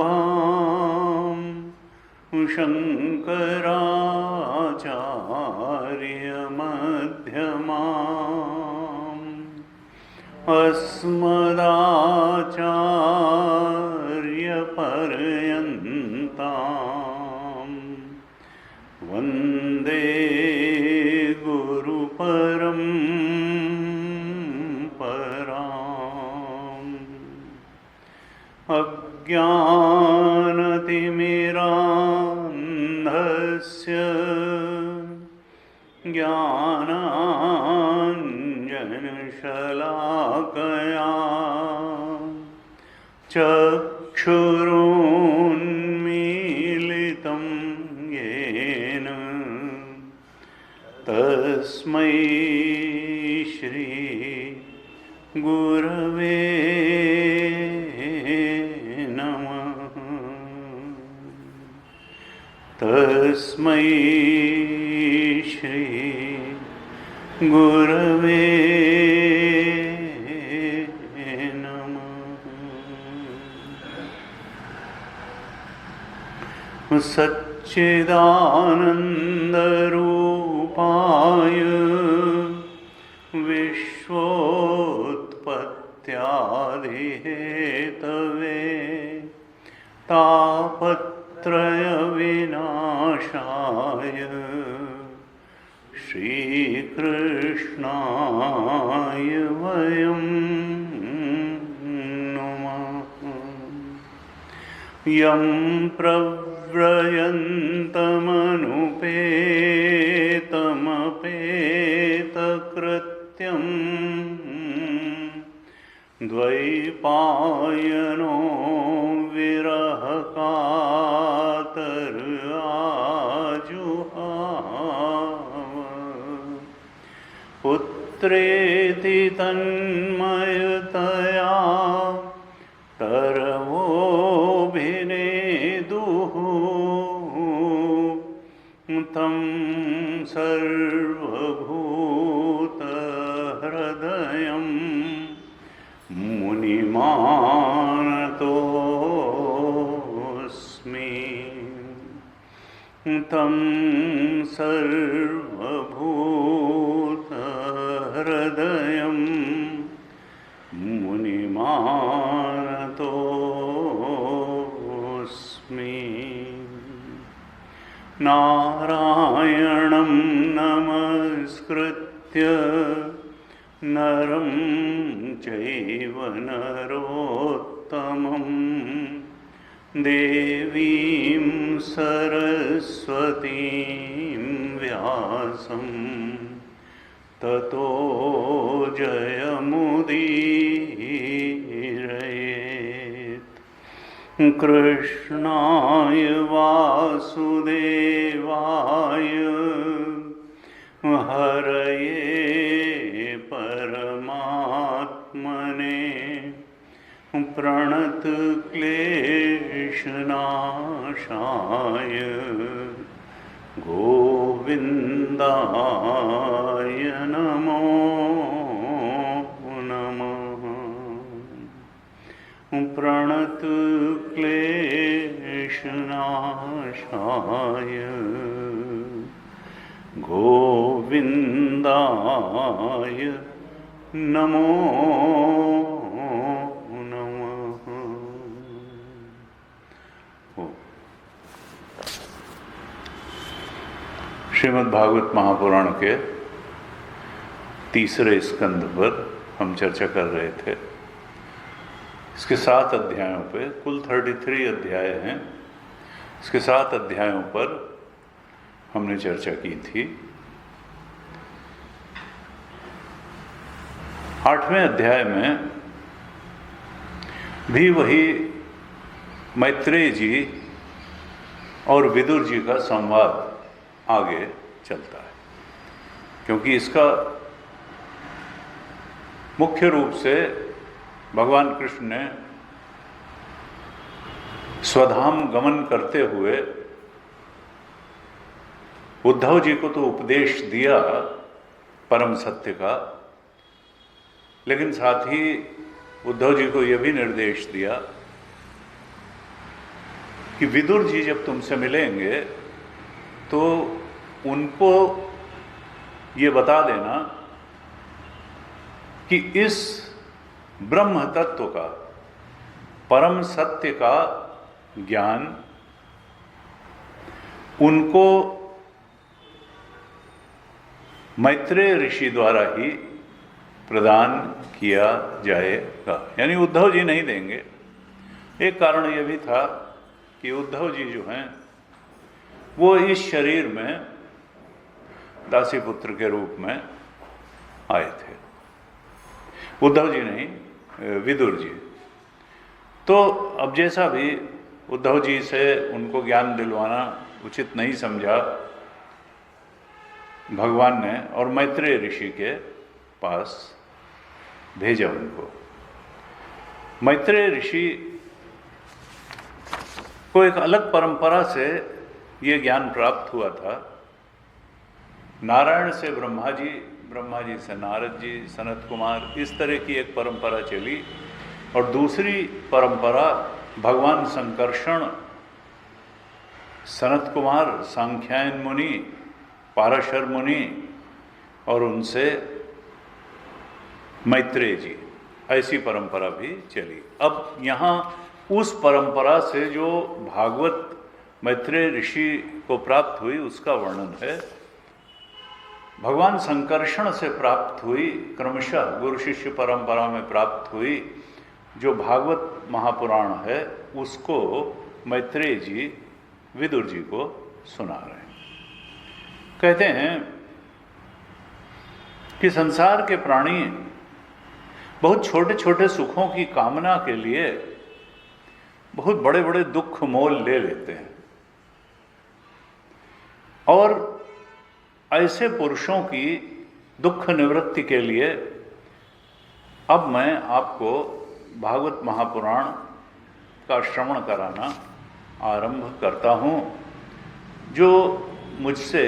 सदाशिवसमारम्भां शङ्कराचार्यमध्यमाम् अस्मदाचार्यपर्यन्तां वन्दे अज्ञानतिमिरान्धस्य ज्ञानाञ्जनशलाकया चक्षुरुन्मीलितं येन तस्मै श्री गुरवे तस्मै श्री गुरवे नमः। सच्चिदानन्दरूपाय विश्वोत्पत्त्यादिहेतवे तापत्रयविनाशाय श्रीकृष्णाय वयं नुमः। यं प्रव्रजन्तमनुपेतमपेतकृत्यं द्वैपायनो विरहकातराजुहाव पुत्रेति तन्मयतया तरवोऽभिनेदुः तं सर्वभूतहृदयं मुनिमानतोऽस्मि। तं सर्वभूतहृदयं मुनिमानतोऽस्मि। नारायणं नमस्कृत्य नरं चैव नरोत्तमं देवीं सरस्वतीं व्यासं ततो जयमुदीरये। मुदीरयेत्। कृष्णाय वासुदेवाय हरये परमात्मने प्रणतक्लेशनाशाय गोविन्दाय नमो नमः। प्रणतक्लेशनाशाय गोविन्दाय नमो नमः। श्रीमद् भागवत महापुराण के तीसरे स्कंद पर हम चर्चा कर रहे थे। इसके 7 अध्यायों पे, कुल 33 अध्याय हैं। इसके 7 अध्यायों पर हमने चर्चा की थी। 8वें अध्याय में भी वही मैत्रेय जी और विदुर जी का संवाद आगे चलता है, क्योंकि इसका मुख्य रूप से भगवान कृष्ण ने स्वधाम गमन करते हुए उद्धव जी को तो उपदेश दिया परम सत्य का, लेकिन साथ ही उद्धव जी को यह भी निर्देश दिया कि विदुर जी जब तुमसे मिलेंगे तो उनको ये बता देना कि इस ब्रह्म तत्व का, परम सत्य का ज्ञान उनको मैत्रेय ऋषि द्वारा ही प्रदान किया जाएगा, यानी उद्धव जी नहीं देंगे। एक कारण यह भी था कि उद्धव जी जो हैं वो इस शरीर में दासी पुत्र के रूप में आए थे। उद्धव जी नहीं, विदुर जी। तो अब जैसा भी उद्धव जी से उनको ज्ञान दिलवाना उचित नहीं समझा भगवान ने, और मैत्रेय ऋषि के पास भेजा उनको। मैत्रेय ऋषि को एक अलग परंपरा से ये ज्ञान प्राप्त हुआ था। नारायण से ब्रह्मा जी, ब्रह्मा जी से नारद जी, सनत कुमार, इस तरह की एक परंपरा चली। और दूसरी परंपरा भगवान संकर्षण, सनत कुमार, सांख्यायन मुनि, पाराशर मुनि और उनसे मैत्रेय जी, ऐसी परंपरा भी चली। अब यहाँ उस परंपरा से जो भागवत मैत्रेय ऋषि को प्राप्त हुई उसका वर्णन है। भगवान संकर्षण से प्राप्त हुई, क्रमशः गुरु शिष्य परंपरा में प्राप्त हुई जो भागवत महापुराण है, उसको मैत्रेय जी विदुर जी को सुना रहे हैं। कहते हैं कि संसार के प्राणी बहुत छोटे छोटे सुखों की कामना के लिए बहुत बड़े बड़े दुख मोल ले लेते हैं, और ऐसे पुरुषों की दुख निवृत्ति के लिए अब मैं आपको भागवत महापुराण का श्रवण कराना आरंभ करता हूँ, जो मुझसे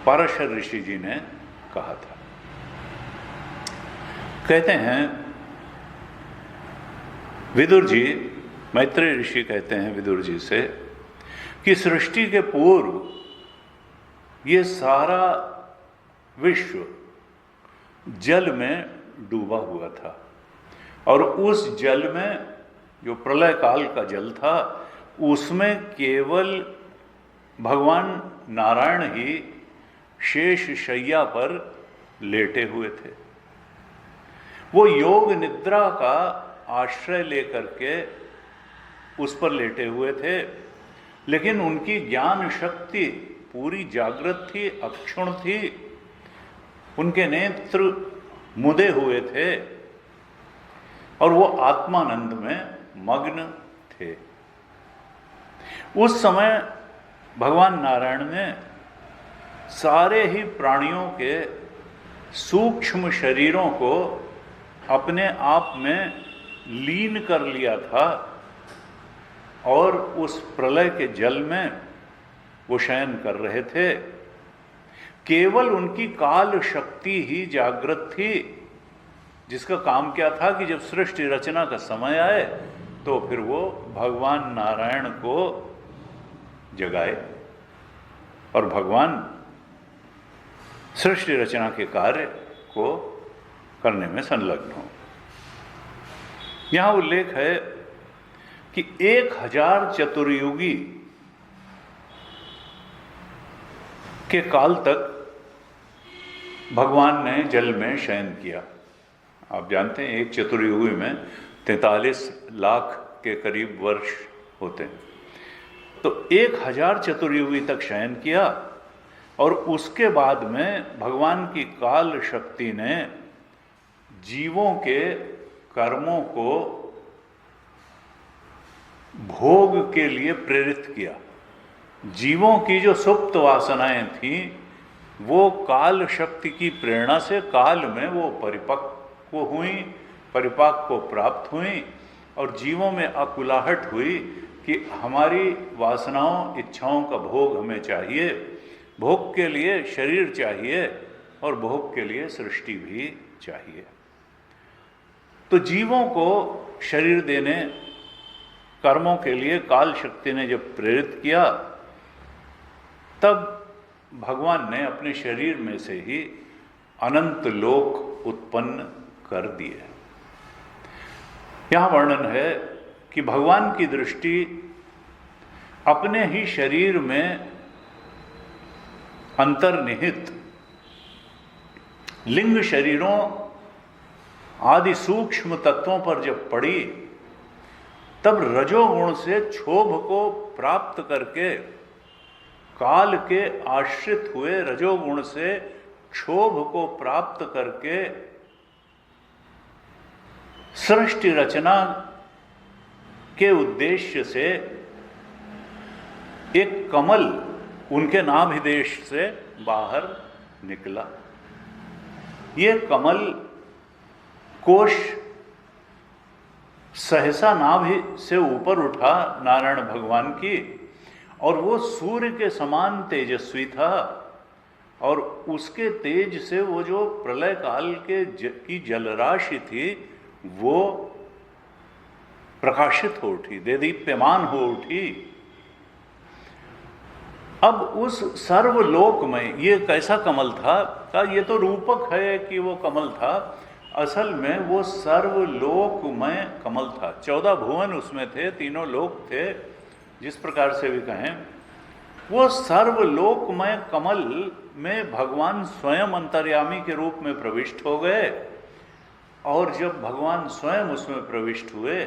पाराशर ऋषि जी ने कहा था। कहते हैं विदुर जी, मैत्रेय ऋषि कहते हैं विदुर जी से कि सृष्टि के पूर्व ये सारा विश्व जल में डूबा हुआ था, और उस जल में जो प्रलय काल का जल था उसमें केवल भगवान नारायण ही शेष शैया पर लेटे हुए थे। वो योग निद्रा का आश्रय लेकर के उस पर लेटे हुए थे, लेकिन उनकी ज्ञान शक्ति पूरी जागृत थी, अक्षुण थी। उनके नेत्र मुदे हुए थे और वो आत्मानंद में मग्न थे। उस समय भगवान नारायण ने सारे ही प्राणियों के सूक्ष्म शरीरों को अपने आप में लीन कर लिया था और उस प्रलय के जल में वो शयन कर रहे थे। केवल उनकी काल शक्ति ही जागृत थी, जिसका काम क्या था कि जब सृष्टि रचना का समय आए तो फिर वो भगवान नारायण को जगाए और भगवान सृष्टि रचना के कार्य को करने में संलग्न हो। यहां उल्लेख है कि 1000 चतुर्युगी के काल तक भगवान ने जल में शयन किया। आप जानते हैं एक चतुर्युगी में 43 लाख के करीब वर्ष होते हैं, तो 1000 चतुर्युगी तक शयन किया और उसके बाद में भगवान की काल शक्ति ने जीवों के कर्मों को भोग के लिए प्रेरित किया। जीवों की जो सुप्त वासनाएं थीं वो काल शक्ति की प्रेरणा से काल में वो परिपक्व हुई, परिपाक को प्राप्त हुई और जीवों में अकुलाहट हुई कि हमारी वासनाओं इच्छाओं का भोग हमें चाहिए, भोग के लिए शरीर चाहिए और भोग के लिए सृष्टि भी चाहिए। तो जीवों को शरीर देने कर्मों के लिए काल शक्ति ने जब प्रेरित किया तब भगवान ने अपने शरीर में से ही अनंत लोक उत्पन्न कर दिए। यहां वर्णन है कि भगवान की दृष्टि अपने ही शरीर में अंतर्निहित लिंग शरीरों आदि सूक्ष्म तत्वों पर जब पड़ी तब रजोगुण से क्षोभ को प्राप्त करके काल के आश्रित हुए रजोगुण से क्षोभ को प्राप्त करके सृष्टि रचना के उद्देश्य से एक कमल उनके नाभिदेश से बाहर निकला। ये कमल कोश सहसा नाभि से ऊपर उठा नारायण भगवान की और वो सूर्य के समान तेजस्वी था और उसके तेज से वो जो प्रलय काल की जलराशि थी वो प्रकाशित हो उठी, देदीप्यमान हो उठी। अब उस सर्वलोक में ये कैसा कमल था का ये तो रूपक है कि वो कमल था, असल में वो सर्वलोक में कमल था। 14 भुवन उसमें थे, तीनों लोक थे, जिस प्रकार से भी कहें वो सर्वलोकमय कमल में भगवान स्वयं अंतर्यामी के रूप में प्रविष्ट हो गए और जब भगवान स्वयं उसमें प्रविष्ट हुए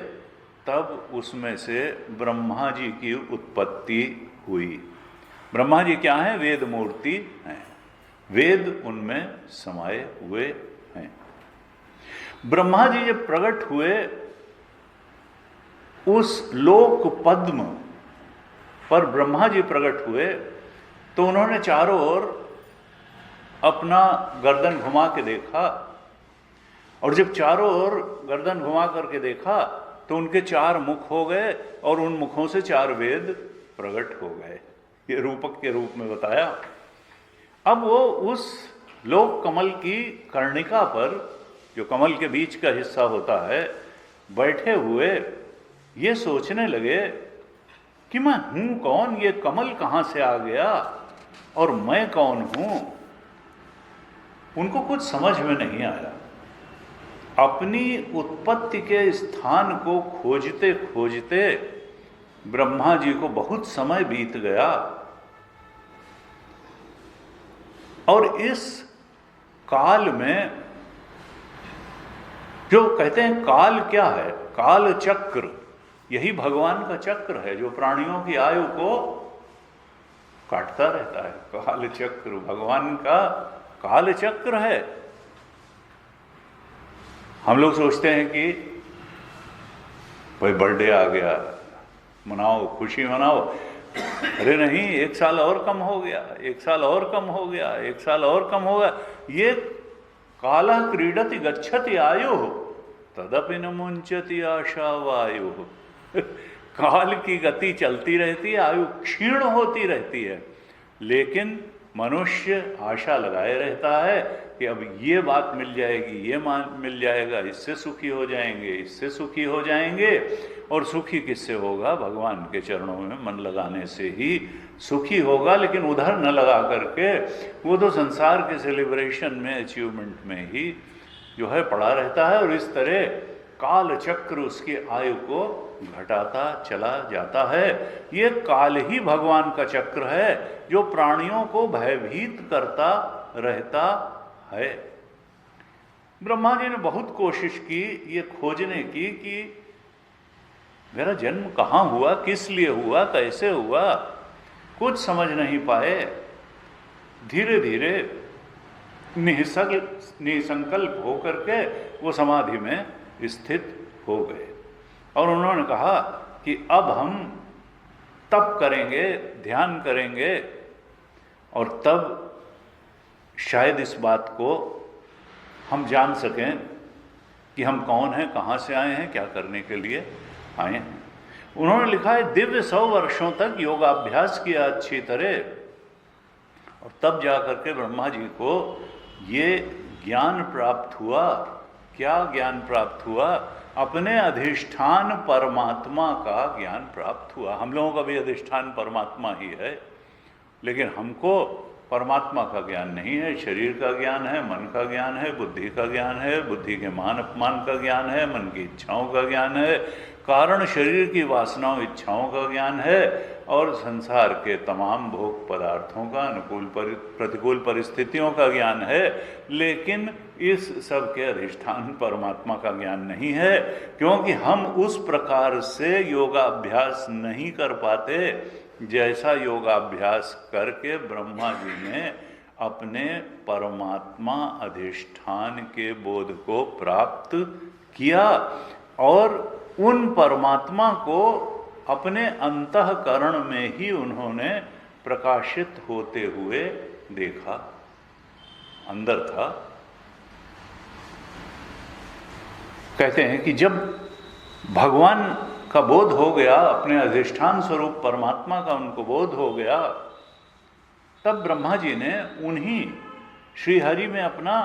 तब उसमें से ब्रह्मा जी की उत्पत्ति हुई। ब्रह्मा जी क्या हैं? वेद मूर्ति हैं, वेद उनमें समाये हुए हैं। ब्रह्मा जी जब प्रकट हुए उस लोक पद्म पर ब्रह्मा जी प्रकट हुए तो उन्होंने चारों ओर अपना गर्दन घुमा के देखा और जब चारों ओर गर्दन घुमा करके देखा तो उनके 4 मुख हो गए और उन मुखों से 4 वेद प्रकट हो गए। ये रूपक के रूप में बताया। अब वो उस लोक कमल की कर्णिका पर, जो कमल के बीच का हिस्सा होता है, बैठे हुए ये सोचने लगे कि मैं हूं कौन, ये कमल कहां से आ गया और मैं कौन हूं। उनको कुछ समझ में नहीं आया। अपनी उत्पत्ति के स्थान को खोजते खोजते ब्रह्मा जी को बहुत समय बीत गया और इस काल में जो कहते हैं काल क्या है, काल चक्र, यही भगवान का चक्र है जो प्राणियों की आयु को काटता रहता है। काल चक्र भगवान का काल चक्र है। हम लोग सोचते हैं कि भाई बर्थडे आ गया, मनाओ, खुशी मनाओ। अरे नहीं, 1 साल और कम हो गया, 1 साल और कम हो गया, 1 साल और कम हो गया। ये कालः क्रीडति गच्छति आयु तदपि न मुंचति आशा वायु। काल की गति चलती रहती है, आयु क्षीण होती रहती है, लेकिन मनुष्य आशा लगाए रहता है कि अब ये बात मिल जाएगी, ये मिल जाएगा, इससे सुखी हो जाएंगे, इससे सुखी हो जाएंगे। और सुखी किससे होगा? भगवान के चरणों में मन लगाने से ही सुखी होगा, लेकिन उधर न लगा करके वो तो संसार के सेलिब्रेशन में, अचीवमेंट में ही जो है पड़ा रहता है। और इस तरह काल चक्र उसकी आयु को घटाता चला जाता है। ये काल ही भगवान का चक्र है जो प्राणियों को भयभीत करता रहता है। ब्रह्मा जी ने बहुत कोशिश की ये खोजने की कि मेरा जन्म कहाँ हुआ, किस लिए हुआ, कैसे हुआ, कुछ समझ नहीं पाए। धीरे धीरे निसंकल्प होकर के वो समाधि में स्थित हो गए और उन्होंने कहा कि अब हम तप करेंगे, ध्यान करेंगे, और तब शायद इस बात को हम जान सकें कि हम कौन हैं, कहाँ से आए हैं, क्या करने के लिए आए हैं। उन्होंने लिखा है दिव्य 100 वर्षों तक योगाभ्यास किया अच्छी तरह, और तब जा करके ब्रह्मा जी को ये ज्ञान प्राप्त हुआ। क्या ज्ञान प्राप्त हुआ? अपने अधिष्ठान परमात्मा का ज्ञान प्राप्त हुआ। हम लोगों का भी अधिष्ठान परमात्मा ही है, लेकिन हमको परमात्मा का ज्ञान नहीं है। शरीर का ज्ञान है, मन का ज्ञान है, बुद्धि का ज्ञान है, बुद्धि के मान अपमान का ज्ञान है, मन की इच्छाओं का ज्ञान है, कारण शरीर की वासनाओं इच्छाओं का ज्ञान है, और संसार के तमाम भोग पदार्थों का, अनुकूल प्रतिकूल परिस्थितियों का ज्ञान है। लेकिन इस सब के अधिष्ठान परमात्मा का ज्ञान नहीं है, क्योंकि हम उस प्रकार से योगाभ्यास नहीं कर पाते जैसा योगाभ्यास करके ब्रह्मा जी ने अपने परमात्मा अधिष्ठान के बोध को प्राप्त किया, और उन परमात्मा को अपने अंतःकरण में ही उन्होंने प्रकाशित होते हुए देखा। अंदर था। कहते हैं कि जब भगवान का बोध हो गया, अपने अधिष्ठान स्वरूप परमात्मा का उनको बोध हो गया, तब ब्रह्मा जी ने उन्हीं श्रीहरि में अपना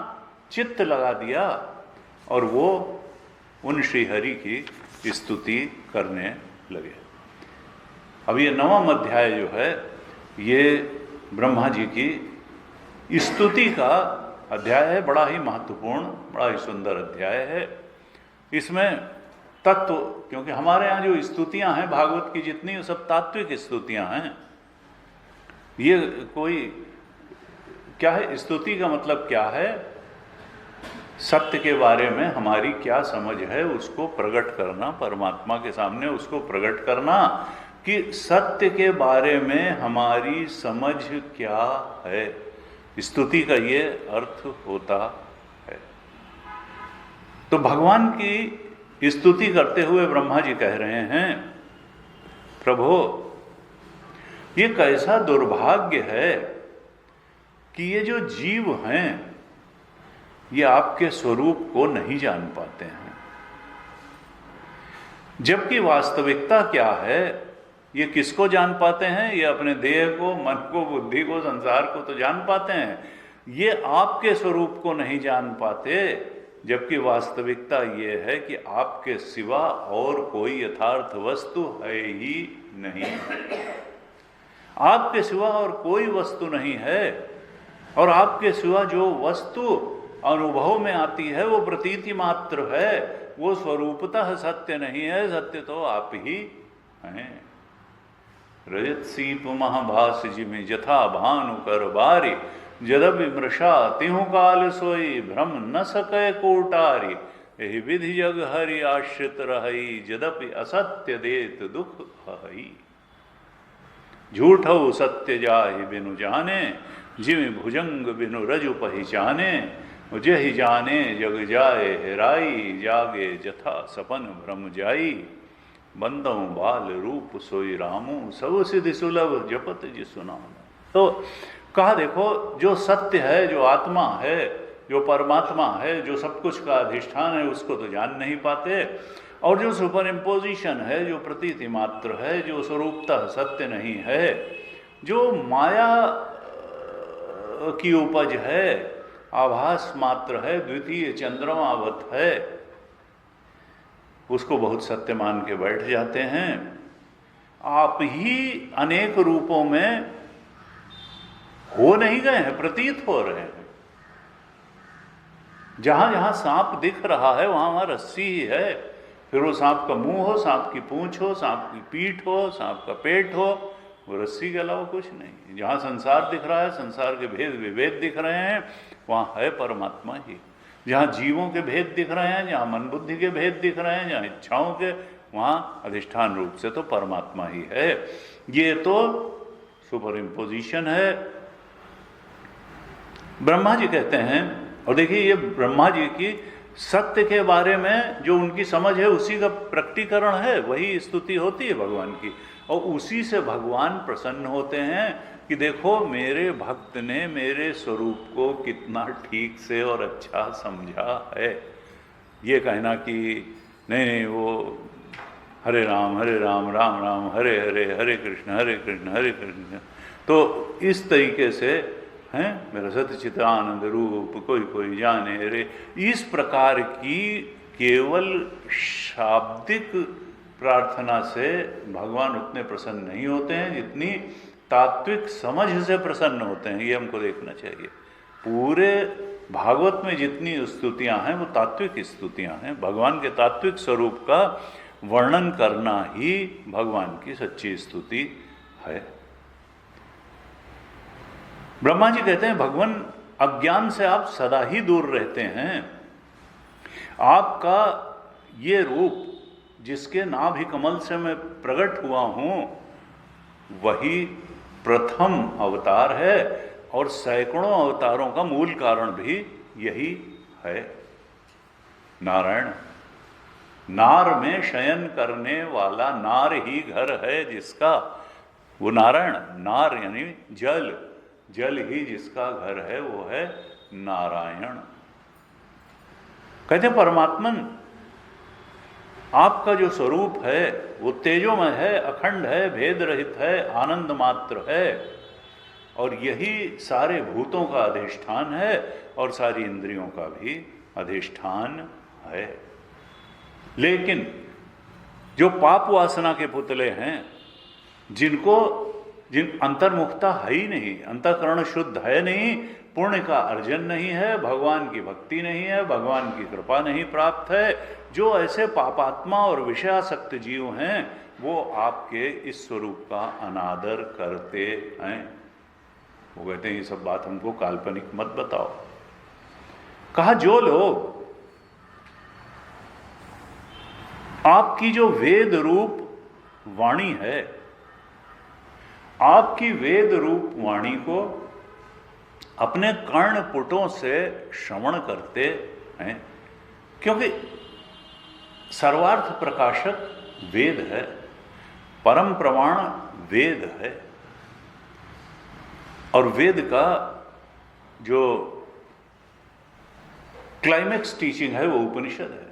चित्त लगा दिया और वो उन श्रीहरि की स्तुति करने लगे। अब ये 9वां अध्याय जो है ये ब्रह्मा जी की स्तुति का अध्याय है। बड़ा ही महत्वपूर्ण, बड़ा ही सुंदर अध्याय है। इसमें तत्व, क्योंकि हमारे यहाँ जो स्तुतियाँ हैं भागवत की जितनी, सब तात्विक स्तुतियाँ हैं। ये कोई क्या है, स्तुति का मतलब क्या है? सत्य के बारे में हमारी क्या समझ है उसको प्रकट करना, परमात्मा के सामने उसको प्रकट करना कि सत्य के बारे में हमारी समझ क्या है। स्तुति का ये अर्थ होता है। तो भगवान की स्तुति करते हुए ब्रह्मा जी कह रहे हैं, प्रभो ये कैसा दुर्भाग्य है कि ये जो जीव हैं ये आपके स्वरूप को नहीं जान पाते हैं, जबकि वास्तविकता क्या है ये किसको जान पाते हैं? ये अपने देह को, मन को, बुद्धि को, संसार को तो जान पाते हैं, ये आपके स्वरूप को नहीं जान पाते। जबकि वास्तविकता ये है कि आपके सिवा और कोई यथार्थ वस्तु है ही नहीं। आपके सिवा और कोई वस्तु नहीं है, और आपके सिवा जो वस्तु अनुभव में आती है वो प्रतीति मात्र है, वो स्वरूपतः सत्य नहीं है। सत्य तो आप ही हैं। रजत सीप महाभास जिमि जथा भानु कर बारी, जदपि मृषा तिहु काल सोई भ्रम न सके कोटारी, यही विधि जग हरि आश्रित रही, जदपि असत्य देत दुख हई। झूठौ सत्य जाहि बिनु जाने, जिमि भुजंग बिनु रजु पहिचाने, जहि जाने जग जाए हेराई, जागे जथा सपन भ्रम जाई, बंदों बाल रूप सोई रामू, सब सिद्धि सुलभ जपत जिसु नाम। तो कहा देखो, जो सत्य है, जो आत्मा है, जो परमात्मा है, जो सब कुछ का अधिष्ठान है, उसको तो जान नहीं पाते, और जो सुपर इम्पोजिशन है, जो प्रतीति मात्र है, जो स्वरूपतः सत्य नहीं है, जो माया की उपज है, आभास मात्र है, द्वितीय चंद्रमावत है, उसको बहुत सत्य मान के बैठ जाते हैं। आप ही अनेक रूपों में हो नहीं गए हैं, प्रतीत हो रहे हैं। जहां जहां सांप दिख रहा है वहां वहां रस्सी ही है, फिर वो सांप का मुंह हो, सांप की पूंछ हो, सांप की पीठ हो, सांप का पेट हो, वो रस्सी के अलावा कुछ नहीं। जहां संसार दिख रहा है, संसार के भेद विभेद दिख रहे हैं, वहां है परमात्मा ही। जहां जीवों के भेद दिख रहे हैं, जहां मन बुद्धि के भेद दिख रहे हैं, जहां इच्छाओं के, वहां अधिष्ठान रूप से तो परमात्मा ही है। ये तो सुपर इम्पोजिशन है। ब्रह्मा जी कहते हैं, और देखिए ये ब्रह्मा जी की सत्य के बारे में जो उनकी समझ है उसी का प्रकटीकरण है, वही स्तुति होती है भगवान की, और उसी से भगवान प्रसन्न होते हैं कि देखो मेरे भक्त ने मेरे स्वरूप को कितना ठीक से और अच्छा समझा है। ये कहना कि नहीं नहीं वो हरे राम राम राम हरे हरे, हरे कृष्ण हरे कृष्ण, तो इस तरीके से हैं, मेरा सच्चिदानंद रूप कोई कोई जाने रे, इस प्रकार की केवल शाब्दिक प्रार्थना से भगवान उतने प्रसन्न नहीं होते हैं जितनी तात्विक समझ से प्रसन्न होते हैं। ये हमको देखना चाहिए। पूरे भागवत में जितनी स्तुतियां हैं वो तात्विक स्तुतियां हैं। भगवान के तात्विक स्वरूप का वर्णन करना ही भगवान की सच्ची स्तुति है। ब्रह्मा जी कहते हैं भगवान अज्ञान से आप सदा ही दूर रहते हैं। आपका ये रूप जिसके नाभि कमल से मैं प्रकट हुआ हूं वही प्रथम अवतार है, और सैकड़ों अवतारों का मूल कारण भी यही है। नारायण, नार में शयन करने वाला नार ही घर है जिसका, वो नारायण, नार यानी जल, जल ही जिसका घर है वो है नारायण। कहते परमात्मन आपका जो स्वरूप है वो तेजोमय है, अखंड है, भेद रहित है, आनंद मात्र है, और यही सारे भूतों का अधिष्ठान है और सारी इंद्रियों का भी अधिष्ठान है। लेकिन जो पाप वासना के पुतले हैं, जिन अंतर्मुखता है ही नहीं, अंतःकरण शुद्ध है नहीं, पुण्य का अर्जन नहीं है, भगवान की भक्ति नहीं है, भगवान की कृपा नहीं प्राप्त है, जो ऐसे पापात्मा और विषयासक्त जीव हैं वो आपके इस स्वरूप का अनादर करते हैं। वो कहते हैं ये सब बात हमको काल्पनिक मत बताओ। कहा जो लोग आपकी जो वेद रूप वाणी है, आपकी वेद रूप वाणी को अपने कर्णपुटों से श्रवण करते हैं, क्योंकि सर्वार्थ प्रकाशक वेद है, परम प्रमाण वेद है, और वेद का जो क्लाइमेक्स टीचिंग है वो उपनिषद है।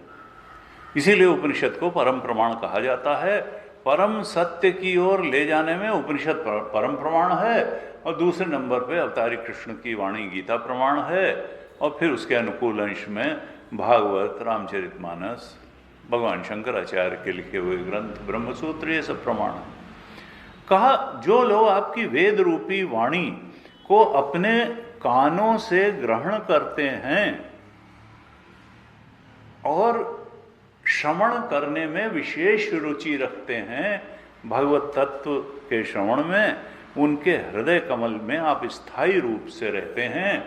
इसीलिए उपनिषद को परम प्रमाण कहा जाता है। परम सत्य की ओर ले जाने में उपनिषद परम प्रमाण है, और दूसरे नंबर पे अवतारी कृष्ण की वाणी गीता प्रमाण है, और फिर उसके अनुकूल अंश में भागवत, रामचरितमानस, भगवान शंकराचार्य के लिखे हुए ग्रंथ, ब्रह्मसूत्र, ये सब प्रमाण है। कहा जो लोग आपकी वेद रूपी वाणी को अपने कानों से ग्रहण करते हैं और श्रवण करने में विशेष रुचि रखते हैं, भगवत तत्व के श्रवण में, उनके हृदय कमल में आप स्थायी रूप से रहते हैं,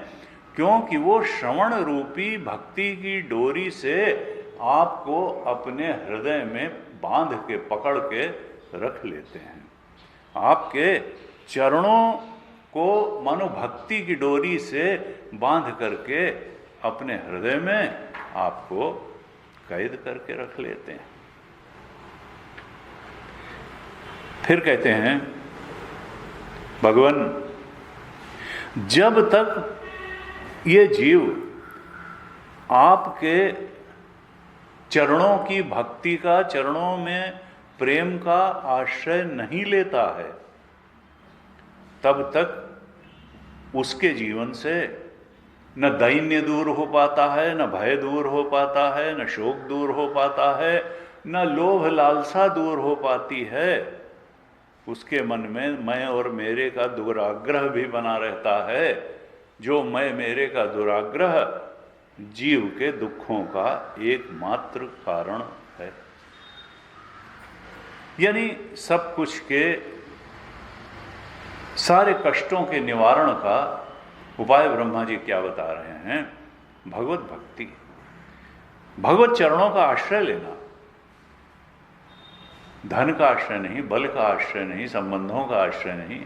क्योंकि वो श्रवण रूपी भक्ति की डोरी से आपको अपने हृदय में बांध के पकड़ के रख लेते हैं। आपके चरणों को मानो भक्ति की डोरी से बांध करके अपने हृदय में आपको कैद करके रख लेते हैं। फिर कहते हैं भगवान, जब तक ये जीव आपके चरणों की भक्ति का, चरणों में प्रेम का आश्रय नहीं लेता है, तब तक उसके जीवन से न दैन्य दूर हो पाता है, न भय दूर हो पाता है, न शोक दूर हो पाता है, न लोभ लालसा दूर हो पाती है। उसके मन में मैं और मेरे का दुराग्रह भी बना रहता है, जो मैं मेरे का दुराग्रह जीव के दुखों का एकमात्र कारण है। यानी सब कुछ के सारे कष्टों के निवारण का उपाय ब्रह्मा जी क्या बता रहे हैं? भगवत भक्ति, भगवत चरणों का आश्रय लेना। धन का आश्रय नहीं, बल का आश्रय नहीं, संबंधों का आश्रय नहीं,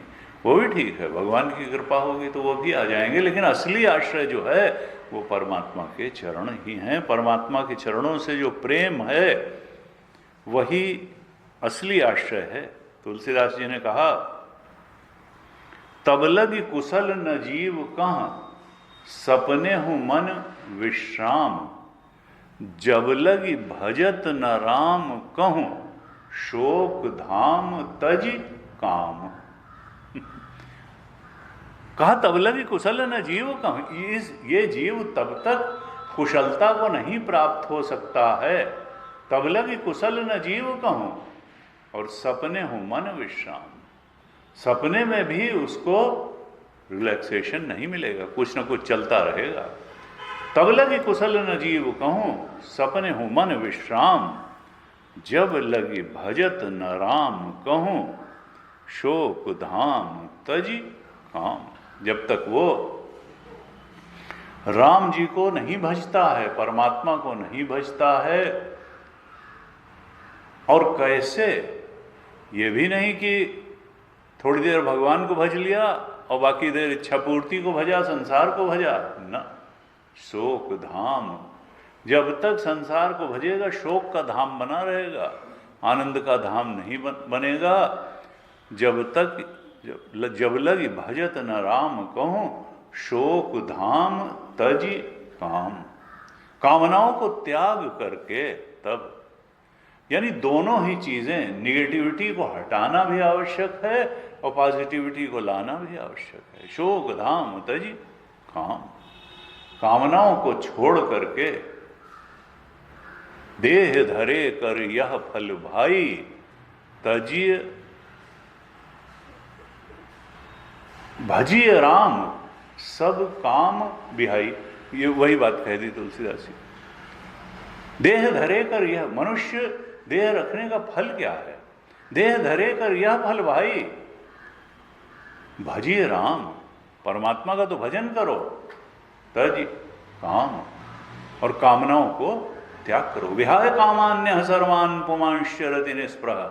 वो भी ठीक है, भगवान की कृपा होगी तो वो भी आ जाएंगे, लेकिन असली आश्रय जो है वो परमात्मा के चरण ही हैं। परमात्मा के चरणों से जो प्रेम है वही असली आश्रय है। तुलसीदास जी ने कहा, तब लगी कुशल न जीव कहाँ, सपने हूँ मन विश्राम, जब लगी भजत न राम कहूँ, शोक धाम तज काम। कहा तब लगी कुशल न जीव कहूँ, ये जीव तब तक कुशलता को नहीं प्राप्त हो सकता है। तब लगी कुशल न जीव कहूँ, और सपने हूँ मन विश्राम, सपने में भी उसको रिलैक्सेशन नहीं मिलेगा, कुछ न कुछ चलता रहेगा। तब लगी कुशल न जीव कहूँ, सपने हूँ मन विश्राम, जब लगी भजत न राम कहूँ, शोक धाम तज काम। जब तक वो राम जी को नहीं भजता है, परमात्मा को नहीं भजता है, और कैसे, ये भी नहीं कि थोड़ी देर भगवान को भज लिया और बाकी देर इच्छा पूर्ति को भजा, संसार को भजा, न, शोक धाम। जब तक संसार को भजेगा शोक का धाम बना रहेगा, आनंद का धाम नहीं बनेगा। जब तक जब लगी भजत न राम कहूँ, शोक धाम तज काम। कामनाओं को त्याग करके तब, यानी दोनों ही चीजें, निगेटिविटी को हटाना भी आवश्यक है और पॉजिटिविटी को लाना भी आवश्यक है। शोक धाम तज काम, कामनाओं को छोड़ करके देह धरे कर यह फल भाई, तजिए भजिए राम सब काम बिहाई। ये वही बात कह दी तुलसीदास जी। देह धरे कर यह, मनुष्य देह रखने का फल क्या है? देह धरे कर यह फल भाई, भजिए राम, परमात्मा का तो भजन करो, तज काम, और कामनाओं को त्याग करो। विहाय कामान्य सर्वान् पुमांश्च रति निस्पृह,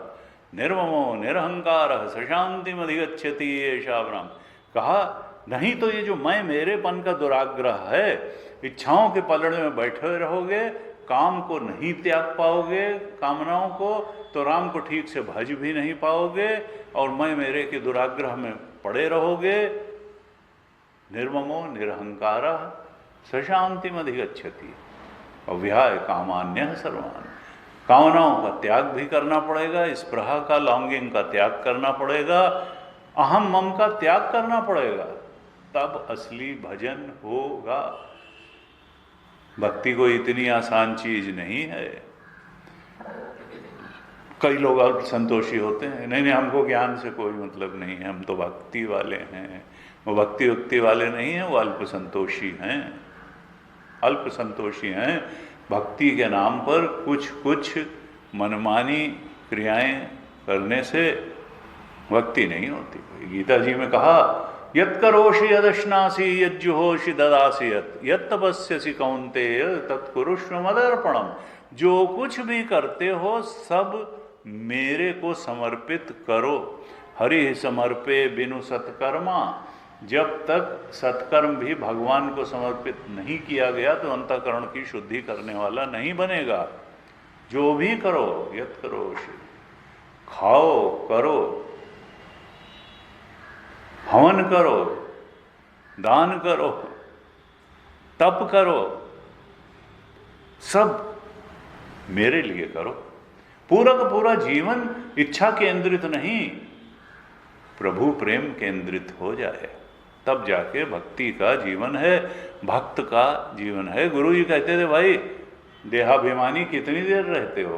निर्ममो निरहंकार सशांतिम अधिगच्छति ऐसा ब्रह्म। कहा नहीं तो ये जो मैं मेरेपन का दुराग्रह है, इच्छाओं के पलड़े में बैठे रहोगे, काम को नहीं त्याग पाओगे, कामनाओं को, तो राम को ठीक से भज भी नहीं पाओगे, और मैं मेरे के दुराग्रह में पड़े रहोगे। निर्ममो निरहंकार सशांतिम अधिगच्छति, और विहाय कामान्य सर्वान्, कामनाओं का त्याग भी करना पड़ेगा, स्पृहा का, लॉन्गिंग का त्याग करना पड़ेगा, अहम मम का त्याग करना पड़ेगा, तब असली भजन होगा। भक्ति कोई इतनी आसान चीज नहीं है। कई लोग अल्प संतोषी होते हैं, नहीं हमको ज्ञान से कोई मतलब नहीं है, हम तो भक्ति वाले हैं। वो भक्ति उक्ति वाले नहीं हैं, वो अल्प संतोषी हैं, अल्प संतोषी हैं। भक्ति के नाम पर कुछ कुछ मनमानी क्रियाएं करने से भक्ति नहीं होती। गीता जी में कहा, यत् करोषि यदश्नासि यज्जुहोषि ददासि यत् तपस्यसि कौन्तेय तत्कुरुष्व मदर्पणम। जो कुछ भी करते हो सब मेरे को समर्पित करो। हरि समर्पे बिनु सत्कर्मा, जब तक सत्कर्म भी भगवान को समर्पित नहीं किया गया तो अंतःकरण की शुद्धि करने वाला नहीं बनेगा। जो भी करो, यत करो, खाओ, करो, हवन करो, दान करो, तप करो, सब मेरे लिए करो। पूरा का पूरा जीवन इच्छा केंद्रित नहीं, प्रभु प्रेम केंद्रित हो जाए, तब जाके भक्ति का जीवन है, भक्त का जीवन है। गुरु जी कहते थे, भाई देहाभिमानी कितनी देर रहते हो?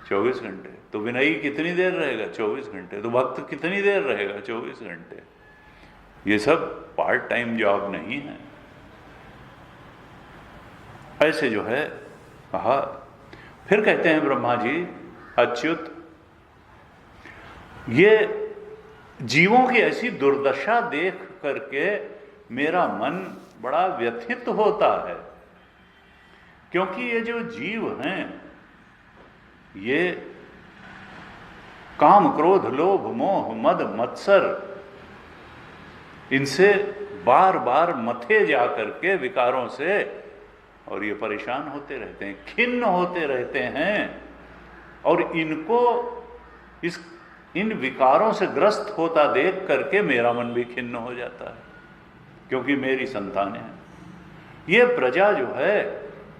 24 घंटे। तो विनयी कितनी देर रहेगा? 24 घंटे। तो भक्त कितनी देर रहेगा? 24 घंटे। ये सब पार्ट टाइम जॉब नहीं है। ऐसे जो है कहा। फिर कहते हैं ब्रह्मा जी, अच्युत, ये जीवों की ऐसी दुर्दशा देख करके मेरा मन बड़ा व्यथित होता है, क्योंकि ये जो जीव हैं, ये काम, क्रोध, लोभ, मोह, मद, मत्सर, इनसे बार बार मथे जा करके विकारों से, और ये परेशान होते रहते हैं, खिन्न होते रहते हैं, और इनको इन विकारों से ग्रस्त होता देख करके मेरा मन भी खिन्न हो जाता है, क्योंकि मेरी संतानें हैं। ये प्रजा जो है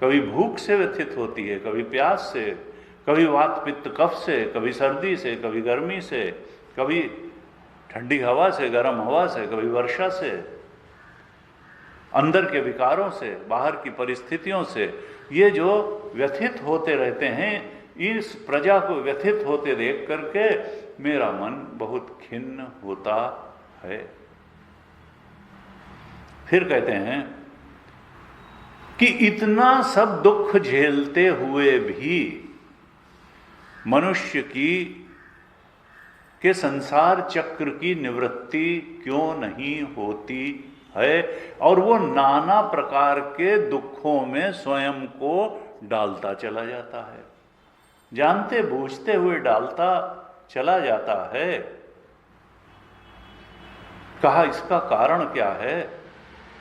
कभी भूख से व्यथित होती है, कभी प्यास से, कभी वात पित्त कफ से, कभी सर्दी से, कभी गर्मी से, कभी ठंडी हवा से, गर्म हवा से, कभी वर्षा से, अंदर के विकारों से, बाहर की परिस्थितियों से। ये जो व्यथित होते रहते हैं, इस प्रजा को व्यथित होते देख करके मेरा मन बहुत खिन्न होता है। फिर कहते हैं कि इतना सब दुख झेलते हुए भी मनुष्य के संसार चक्र की निवृत्ति क्यों नहीं होती है, और वो नाना प्रकार के दुखों में स्वयं को डालता चला जाता है, जानते बूझते हुए डालता चला जाता है। कहा इसका कारण क्या है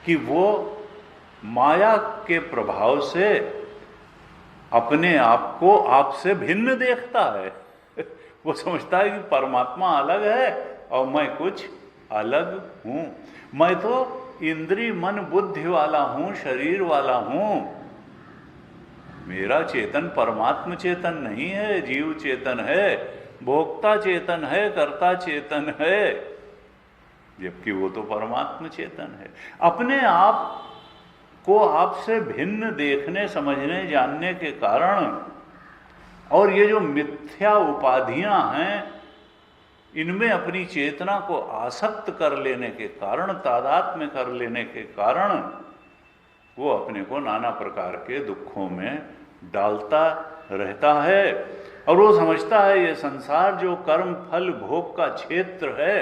कि वो माया के प्रभाव से अपने आप को आपसे भिन्न देखता है। वो समझता है कि परमात्मा अलग है और मैं कुछ अलग हूं, मैं तो इंद्रिय मन बुद्धि वाला हूं, शरीर वाला हूं, मेरा चेतन परमात्म चेतन नहीं है, जीव चेतन है, भोक्ता चेतन है, कर्ता चेतन है, जबकि वो तो परमात्म चेतन है। अपने आप को आपसे भिन्न देखने, समझने, जानने के कारण, और ये जो मिथ्या उपाधियां हैं, इनमें अपनी चेतना को आसक्त कर लेने के कारण, तादात्म्य कर लेने के कारण, वो अपने को नाना प्रकार के दुखों में डालता रहता है। और वो समझता है ये संसार जो कर्म फल भोग का क्षेत्र है,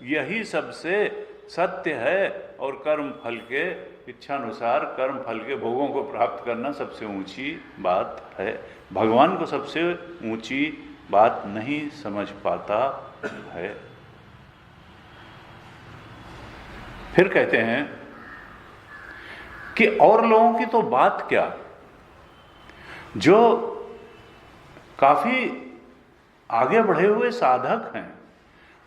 यही सबसे सत्य है, और कर्म फल के इच्छानुसार कर्म फल के भोगों को प्राप्त करना सबसे ऊंची बात है। भगवान को सबसे ऊंची बात नहीं समझ पाता है। फिर कहते हैं कि और लोगों की तो बात क्या, जो काफी आगे बढ़े हुए साधक हैं,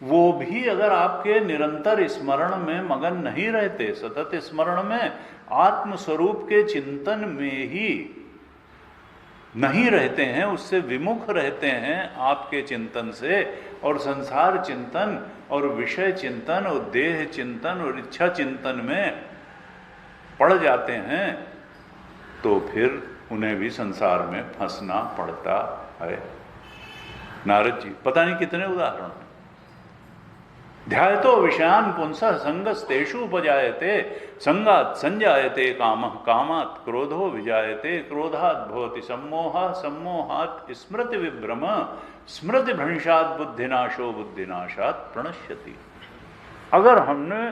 वो भी अगर आपके निरंतर स्मरण में मगन नहीं रहते, सतत स्मरण में, आत्म स्वरूप के चिंतन में ही नहीं रहते हैं, उससे विमुख रहते हैं आपके चिंतन से, और संसार चिंतन और विषय चिंतन और देह चिंतन और इच्छा चिंतन में पड़ जाते हैं, तो फिर उन्हें भी संसार में फंसना पड़ता है। नारद जी पता नहीं कितने उदाहरण। ध्यायतो विषयान पुंसः संगस्तेषु उपजायते, संगात् संजायते कामः, कामात् क्रोधो विजायते, क्रोधात् भवति सम्मोहः, सम्मोहात् स्मृति विभ्रम, स्मृति भ्रंशात् बुद्धिनाशो, बुद्धिनाशात् प्रणश्यति। अगर हमने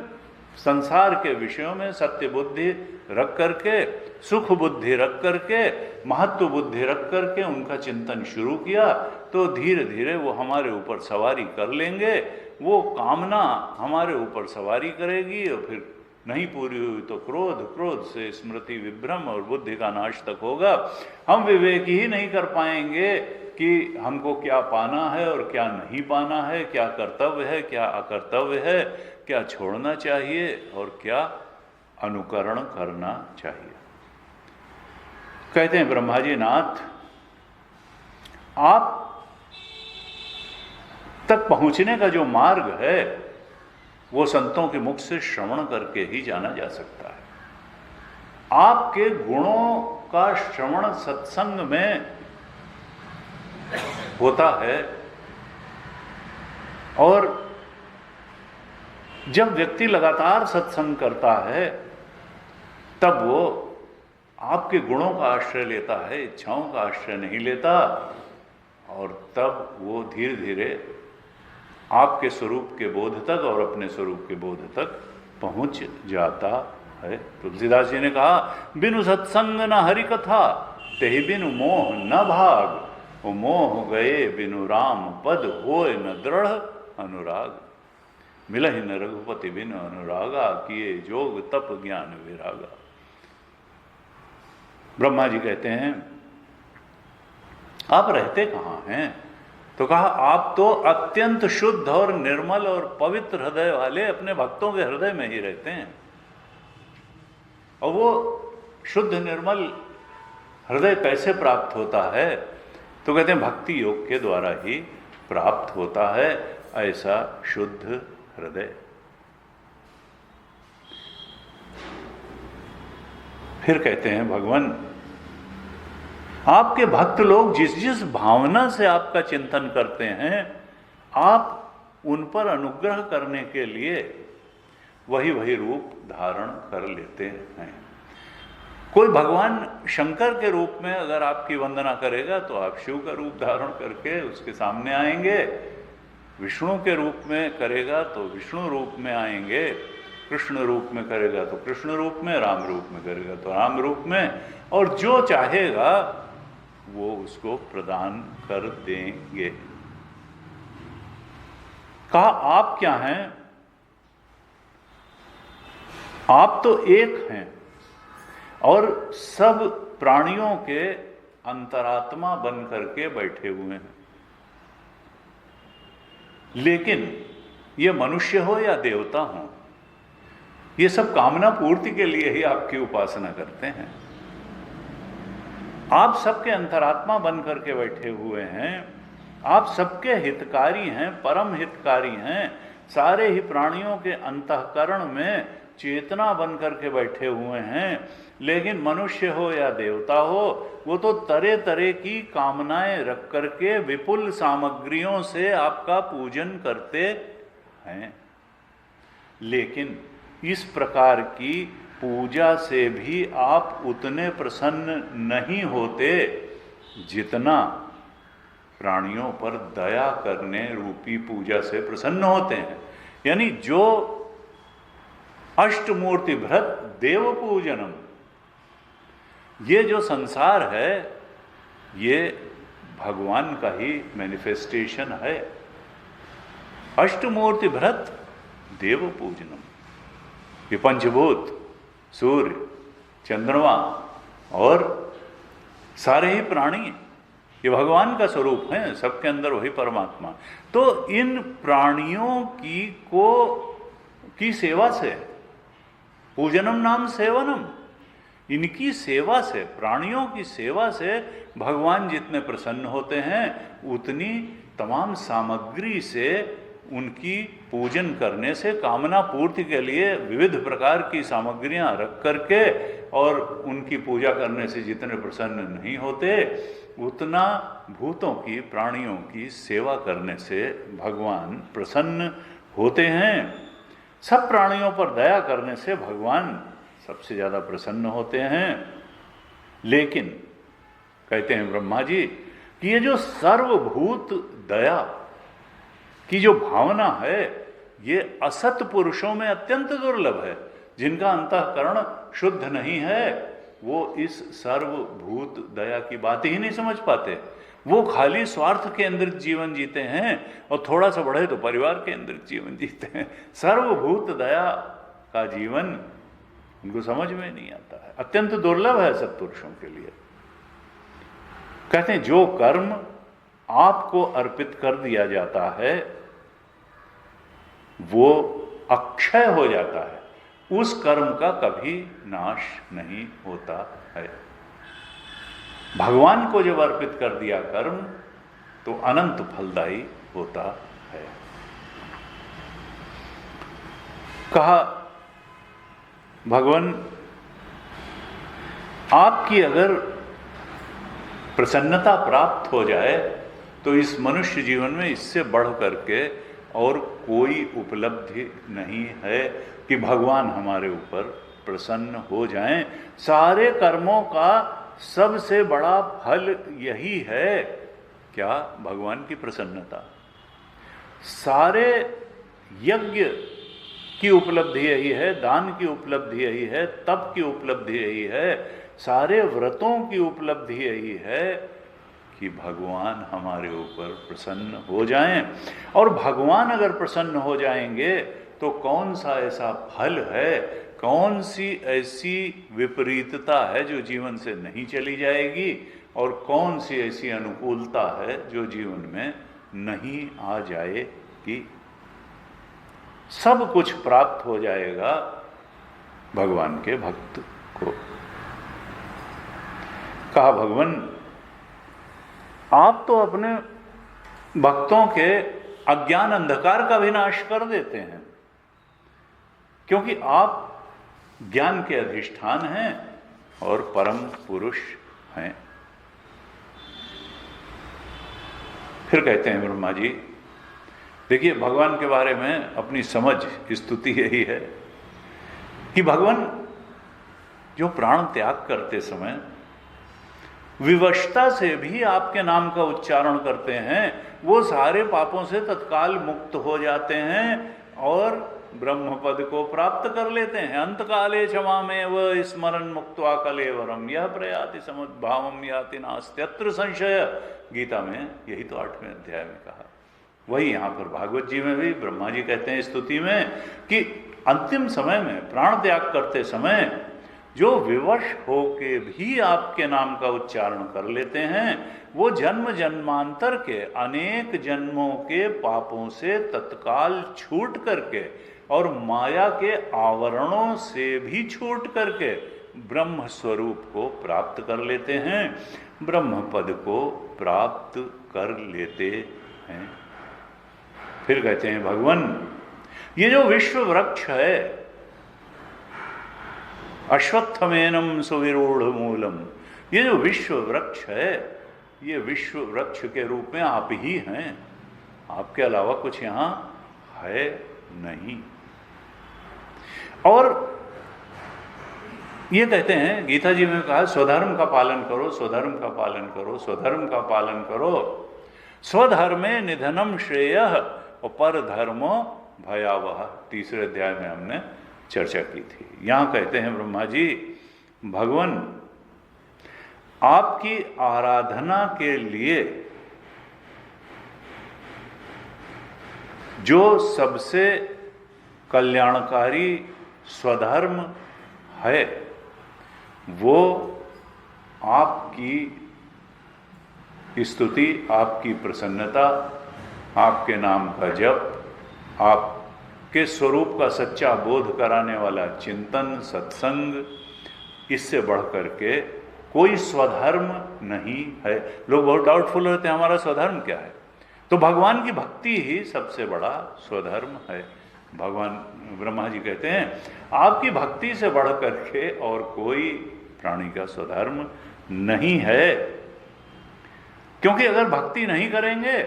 संसार के विषयों में सत्य बुद्धि रख करके, सुख बुद्धि रख करके, महत्व बुद्धि रख करके उनका चिंतन शुरू किया, तो धीरे धीरे वो हमारे ऊपर सवारी कर लेंगे, वो कामना हमारे ऊपर सवारी करेगी, और फिर नहीं पूरी हुई तो क्रोध, क्रोध से स्मृति विभ्रम और बुद्धि का नाश तक होगा। हम विवेक ही नहीं कर पाएंगे कि हमको क्या पाना है और क्या नहीं पाना है, क्या कर्तव्य है, क्या अकर्तव्य है, क्या छोड़ना चाहिए और क्या अनुकरण करना चाहिए। कहते हैं ब्रह्मा जी, नाथ आप तक पहुंचने का जो मार्ग है वो संतों के मुख से श्रवण करके ही जाना जा सकता है। आपके गुणों का श्रवण सत्संग में होता है, और जब व्यक्ति लगातार सत्संग करता है तब वो आपके गुणों का आश्रय लेता है, इच्छाओं का आश्रय नहीं लेता, और तब वो धीरे धीरे आपके स्वरूप के बोध तक और अपने स्वरूप के बोध तक पहुंच जाता है। तुलसीदास जी ने कहा, बिनु सत्संग न हरि कथा, तेहि बिनु मोह न भाग, वो मोह गए बिनु राम पद, होय न दृढ़ अनुराग, मिलहि न रघुपति बिनु अनुरागा, किए जोग तप ज्ञान विरागा। ब्रह्मा जी कहते हैं, आप रहते कहाँ हैं? तो कहा, आप तो अत्यंत शुद्ध और निर्मल और पवित्र हृदय वाले अपने भक्तों के हृदय में ही रहते हैं। और वो शुद्ध निर्मल हृदय कैसे प्राप्त होता है? तो कहते हैं भक्ति योग के द्वारा ही प्राप्त होता है ऐसा शुद्ध हृदय। फिर कहते हैं भगवान, आपके भक्त लोग जिस जिस भावना से आपका चिंतन करते हैं, आप उन पर अनुग्रह करने के लिए वही वही रूप धारण कर लेते हैं। कोई भगवान शंकर के रूप में अगर आपकी वंदना करेगा तो आप शिव का रूप धारण करके उसके सामने आएंगे, विष्णु के रूप में करेगा तो विष्णु रूप में आएंगे, कृष्ण रूप में करेगा तो कृष्ण रूप में, राम रूप में करेगा तो राम रूप में, और जो चाहेगा वो उसको प्रदान कर देंगे। कहा, आप क्या हैं? आप तो एक हैं और सब प्राणियों के अंतरात्मा बन करके बैठे हुए हैं। लेकिन ये मनुष्य हो या देवता हो, ये सब कामना पूर्ति के लिए ही आपकी उपासना करते हैं। आप सबके अंतरात्मा बन करके बैठे हुए हैं, आप सबके हितकारी हैं, परम हितकारी हैं, सारे ही प्राणियों के अंतःकरण में चेतना बन करके बैठे हुए हैं। लेकिन मनुष्य हो या देवता हो, वो तो तरह तरह की कामनाएं रख करके विपुल सामग्रियों से आपका पूजन करते हैं। लेकिन इस प्रकार की पूजा से भी आप उतने प्रसन्न नहीं होते जितना प्राणियों पर दया करने रूपी पूजा से प्रसन्न होते हैं। यानी जो अष्टमूर्ति भृत देव पूजनम, ये जो संसार है ये भगवान का ही मैनिफेस्टेशन है। अष्टमूर्ति भृत देव पूजनम, ये पंचभूत, सूर्य, चंद्रमा और सारे ही प्राणी ये भगवान का स्वरूप है, सबके अंदर वही परमात्मा। तो इन प्राणियों की सेवा से, पूजनम नाम सेवनम, इनकी सेवा से, प्राणियों की सेवा से भगवान जितने प्रसन्न होते हैं, उतनी तमाम सामग्री से उनकी पूजन करने से, कामना पूर्ति के लिए विविध प्रकार की सामग्रियां रख करके और उनकी पूजा करने से जितने प्रसन्न नहीं होते, उतना भूतों की, प्राणियों की सेवा करने से भगवान प्रसन्न होते हैं। सब प्राणियों पर दया करने से भगवान सबसे ज़्यादा प्रसन्न होते हैं। लेकिन कहते हैं ब्रह्मा जी कि ये जो सर्वभूत दया की जो भावना है, ये असत पुरुषों में अत्यंत दुर्लभ है। जिनका अंतःकरण शुद्ध नहीं है वो इस सर्वभूत दया की बात ही नहीं समझ पाते। वो खाली स्वार्थ केंद्रित जीवन जीते हैं और थोड़ा सा बढ़े तो परिवार केंद्रित जीवन जीते हैं। सर्वभूत दया का जीवन उनको समझ में नहीं आता है, अत्यंत दुर्लभ है सत्पुरुषों के लिए। कहते हैं जो कर्म आपको अर्पित कर दिया जाता है वो अक्षय हो जाता है, उस कर्म का कभी नाश नहीं होता है। भगवान को जब अर्पित कर दिया कर्म तो अनंत फलदायी होता है। कहा भगवान आपकी अगर प्रसन्नता प्राप्त हो जाए तो इस मनुष्य जीवन में इससे बढ़ करके और कोई उपलब्धि नहीं है कि भगवान हमारे ऊपर प्रसन्न हो जाएं। सारे कर्मों का सबसे बड़ा फल यही है, क्या? भगवान की प्रसन्नता। सारे यज्ञ की उपलब्धि यही है, दान की उपलब्धि यही है, तप की उपलब्धि यही है, सारे व्रतों की उपलब्धि यही है कि भगवान हमारे ऊपर प्रसन्न हो जाएं। और भगवान अगर प्रसन्न हो जाएंगे तो कौन सा ऐसा फल है, कौन सी ऐसी विपरीतता है जो जीवन से नहीं चली जाएगी, और कौन सी ऐसी अनुकूलता है जो जीवन में नहीं आ जाएगी। सब कुछ प्राप्त हो जाएगा भगवान के भक्त को। कहा भगवान आप तो अपने भक्तों के अज्ञान अंधकार का भी नाश कर देते हैं, क्योंकि आप ज्ञान के अधिष्ठान हैं और परम पुरुष हैं। फिर कहते हैं ब्रह्मा जी, देखिए भगवान के बारे में अपनी समझ स्तुति यही है कि भगवान जो प्राण त्याग करते समय विवशता से भी आपके नाम का उच्चारण करते हैं, वो सारे पापों से तत्काल मुक्त हो जाते हैं और ब्रह्म पद को प्राप्त कर लेते हैं। अंतकाले क्षमामेव स्मरण मुक्त्वा कलेवरम यह प्रयाति समुद्भावम याति नास्त्यत्र संशय। गीता में यही तो 8वें अध्याय में कहा। वही यहाँ पर भागवत जी में भी ब्रह्मा जी कहते हैं स्तुति में कि अंतिम समय में प्राण त्याग करते समय जो विवश होके भी आपके नाम का उच्चारण कर लेते हैं, वो जन्म जन्मांतर के अनेक जन्मों के पापों से तत्काल छूट करके और माया के आवरणों से भी छूट करके ब्रह्म स्वरूप को प्राप्त कर लेते हैं, ब्रह्म पद को प्राप्त कर लेते हैं। फिर कहते हैं भगवान ये जो विश्व वृक्ष है, अश्वत्थमेनम सुविरूढ़ मूलम, ये जो विश्व वृक्ष है, ये विश्व वृक्ष के रूप में आप ही हैं, आपके अलावा कुछ यहाँ है नहीं। और ये कहते हैं गीता जी में कहा स्वधर्म का पालन करो, स्वधर्म का पालन करो, स्वधर्म का पालन करो। स्वधर्मे निधनम श्रेयः और पर धर्मो भयावह, 3रे अध्याय में हमने चर्चा की थी। यहां कहते हैं ब्रह्मा जी भगवान आपकी आराधना के लिए जो सबसे कल्याणकारी स्वधर्म है वो आपकी स्तुति, आपकी प्रसन्नता, आपके नाम का जप, आपके स्वरूप का सच्चा बोध कराने वाला चिंतन, सत्संग, इससे बढ़ करके कोई स्वधर्म नहीं है। लोग बहुत डाउटफुल रहते हैं हमारा स्वधर्म क्या है, तो भगवान की भक्ति ही सबसे बड़ा स्वधर्म है। भगवान ब्रह्मा जी कहते हैं आपकी भक्ति से बढ़ करके और कोई प्राणी का स्वधर्म नहीं है, क्योंकि अगर भक्ति नहीं करेंगे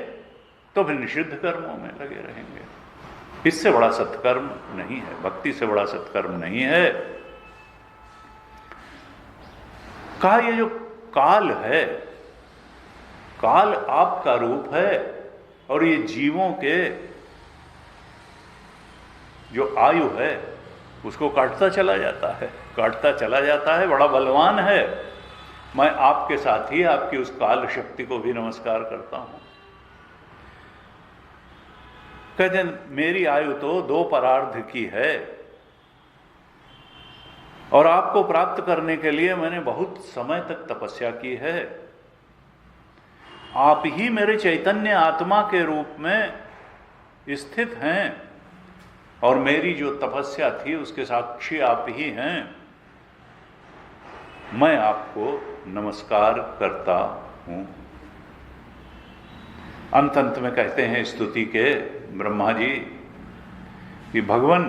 तो फिर निषिद्ध कर्मों में लगे रहेंगे। इससे बड़ा सत्कर्म नहीं है, भक्ति से बड़ा सत्कर्म नहीं है। कहा ये जो काल है, काल आपका रूप है और ये जीवों के जो आयु है उसको काटता चला जाता है, काटता चला जाता है, बड़ा बलवान है। मैं आपके साथ ही आपकी उस काल शक्ति को भी नमस्कार करता हूं। कहते हैं मेरी आयु तो 2 परार्ध की है और आपको प्राप्त करने के लिए मैंने बहुत समय तक तपस्या की है। आप ही मेरे चैतन्य आत्मा के रूप में स्थित हैं और मेरी जो तपस्या थी उसके साक्षी आप ही हैं। मैं आपको नमस्कार करता हूं। अंत अंत में कहते हैं स्तुति के ब्रह्मा जी कि भगवान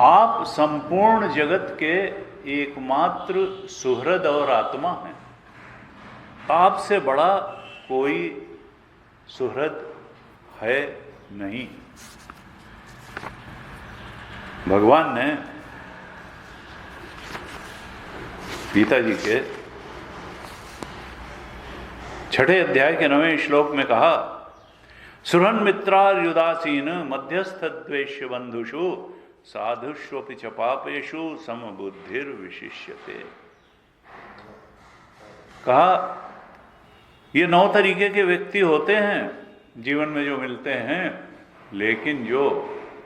आप संपूर्ण जगत के एकमात्र सुहृद और आत्मा हैं। आपसे बड़ा कोई सुहृद है नहीं। भगवान ने गीता जी के 6 अध्याय के 9वें श्लोक में कहा, सुहृन् मित्रार्युदासीन मध्यस्थ द्वेष्य बंधुषु साधुष्वपि च पापेषु समबुद्धिर्विशिष्यते। कहा ये 9 तरीके के व्यक्ति होते हैं जीवन में जो मिलते हैं, लेकिन जो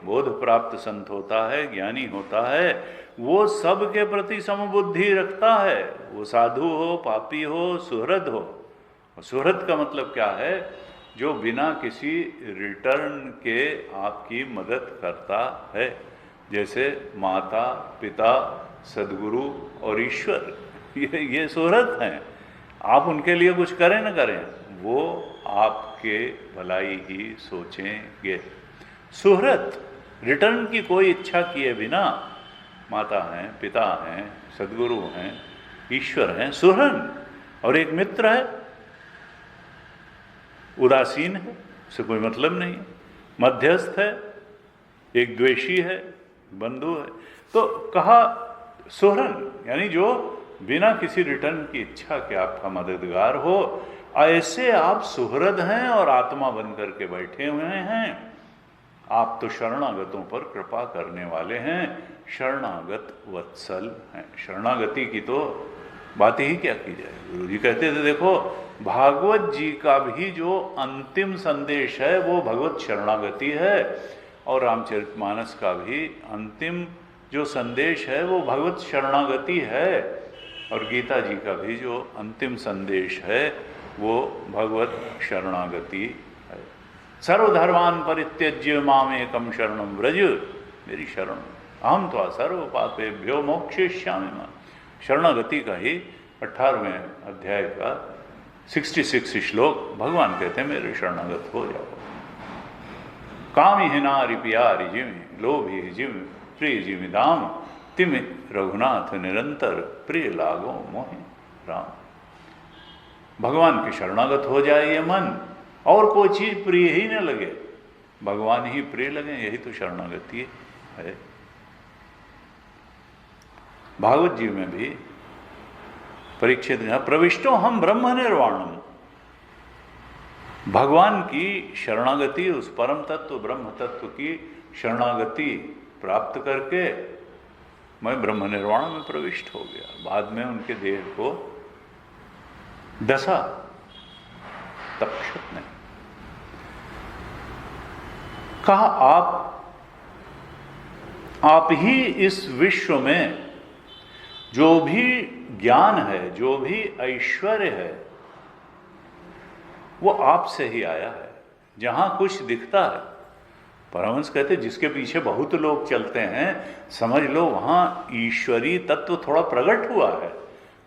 बोध प्राप्त संत होता है, ज्ञानी होता है, वो सब के प्रति समबुद्धि रखता है। वो साधु हो, पापी हो, सुहृद हो। सुहृद का मतलब क्या है? जो बिना किसी रिटर्न के आपकी मदद करता है, जैसे माता पिता, सदगुरु और ईश्वर, ये सुहृद हैं। आप उनके लिए कुछ करें न करें, वो आपके भलाई ही सोचेंगे। सुहृद रिटर्न की कोई इच्छा किए बिना, माता हैं, पिता हैं, सदगुरु हैं, ईश्वर हैं, सुहृद। और एक मित्र है, उदासीन है, उससे कोई मतलब नहीं, मध्यस्थ है, एक द्वेषी है, बंधु है। तो कहा सुहृद यानी जो बिना किसी रिटर्न की इच्छा के आपका मददगार हो। ऐसे आप सुहृद हैं और आत्मा बन करके बैठे हुए हैं। आप तो शरणागतों पर कृपा करने वाले हैं, शरणागत वत्सल हैं। शरणागति की तो बात ही क्या की जाए। गुरु जी कहते थे देखो, भागवत जी का भी जो अंतिम संदेश है वो भगवत शरणागति है, और रामचरितमानस का भी अंतिम जो संदेश है वो भगवत शरणागति है, और गीता जी का भी जो अंतिम संदेश है वो भगवत शरणागति है। सर्वधर्मान परित्यज्य माम एकम शरणम व्रज, मेरी शरण, अहम त्वा सर्व पापेभ्यो मोक्षयिष्यामि मां। शरणागति का ही 18वें अध्याय का 66 श्लोक भगवान कहते हैं मेरे शरणागत हो जाओ। कामी हिनारि प्यारि जिमि लोभी जिमि प्रिय जिमि दाम, तिमि रघुनाथ निरंतर प्रिय लागो मोहि राम। भगवान के शरणागत हो जाए ये मन, और कोई चीज प्रिय ही न लगे, भगवान ही प्रिय लगे, यही तो शरणागति है। भागवत जी में भी परीक्षित प्रविष्टो हम ब्रह्म निर्वाणम, भगवान की शरणागति, उस परम तत्व ब्रह्म तत्व की शरणागति प्राप्त करके मैं ब्रह्म निर्वाण में प्रविष्ट हो गया। बाद में उनके देह को डसा तक्षक ने। कहा आप ही इस विश्व में जो भी ज्ञान है, जो भी ऐश्वर्य है, वो आपसे ही आया है। जहां कुछ दिखता है, परमहंस कहते जिसके पीछे बहुत लोग चलते हैं, समझ लो वहां ईश्वरीय तत्व थोड़ा प्रकट हुआ है।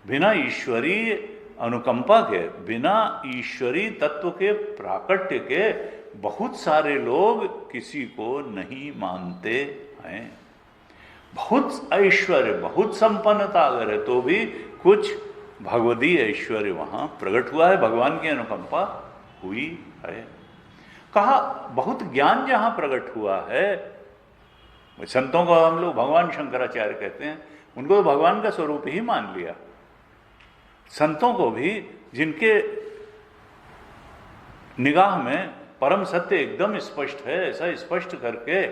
बिना ईश्वरीय अनुकंपा के, बिना ईश्वरीय तत्व के प्राकट्य के बहुत सारे लोग किसी को नहीं मानते हैं। बहुत ऐश्वर्य, बहुत संपन्नता अगर है तो भी कुछ भगवदीय ऐश्वर्य वहां प्रकट हुआ है, भगवान की अनुकंपा हुई है। कहा बहुत ज्ञान जहां प्रकट हुआ है, संतों को हम लोग भगवान शंकराचार्य कहते हैं, उनको तो भगवान का स्वरूप ही मान लिया। संतों को भी जिनके निगाह में परम सत्य एकदम स्पष्ट है, ऐसा स्पष्ट करके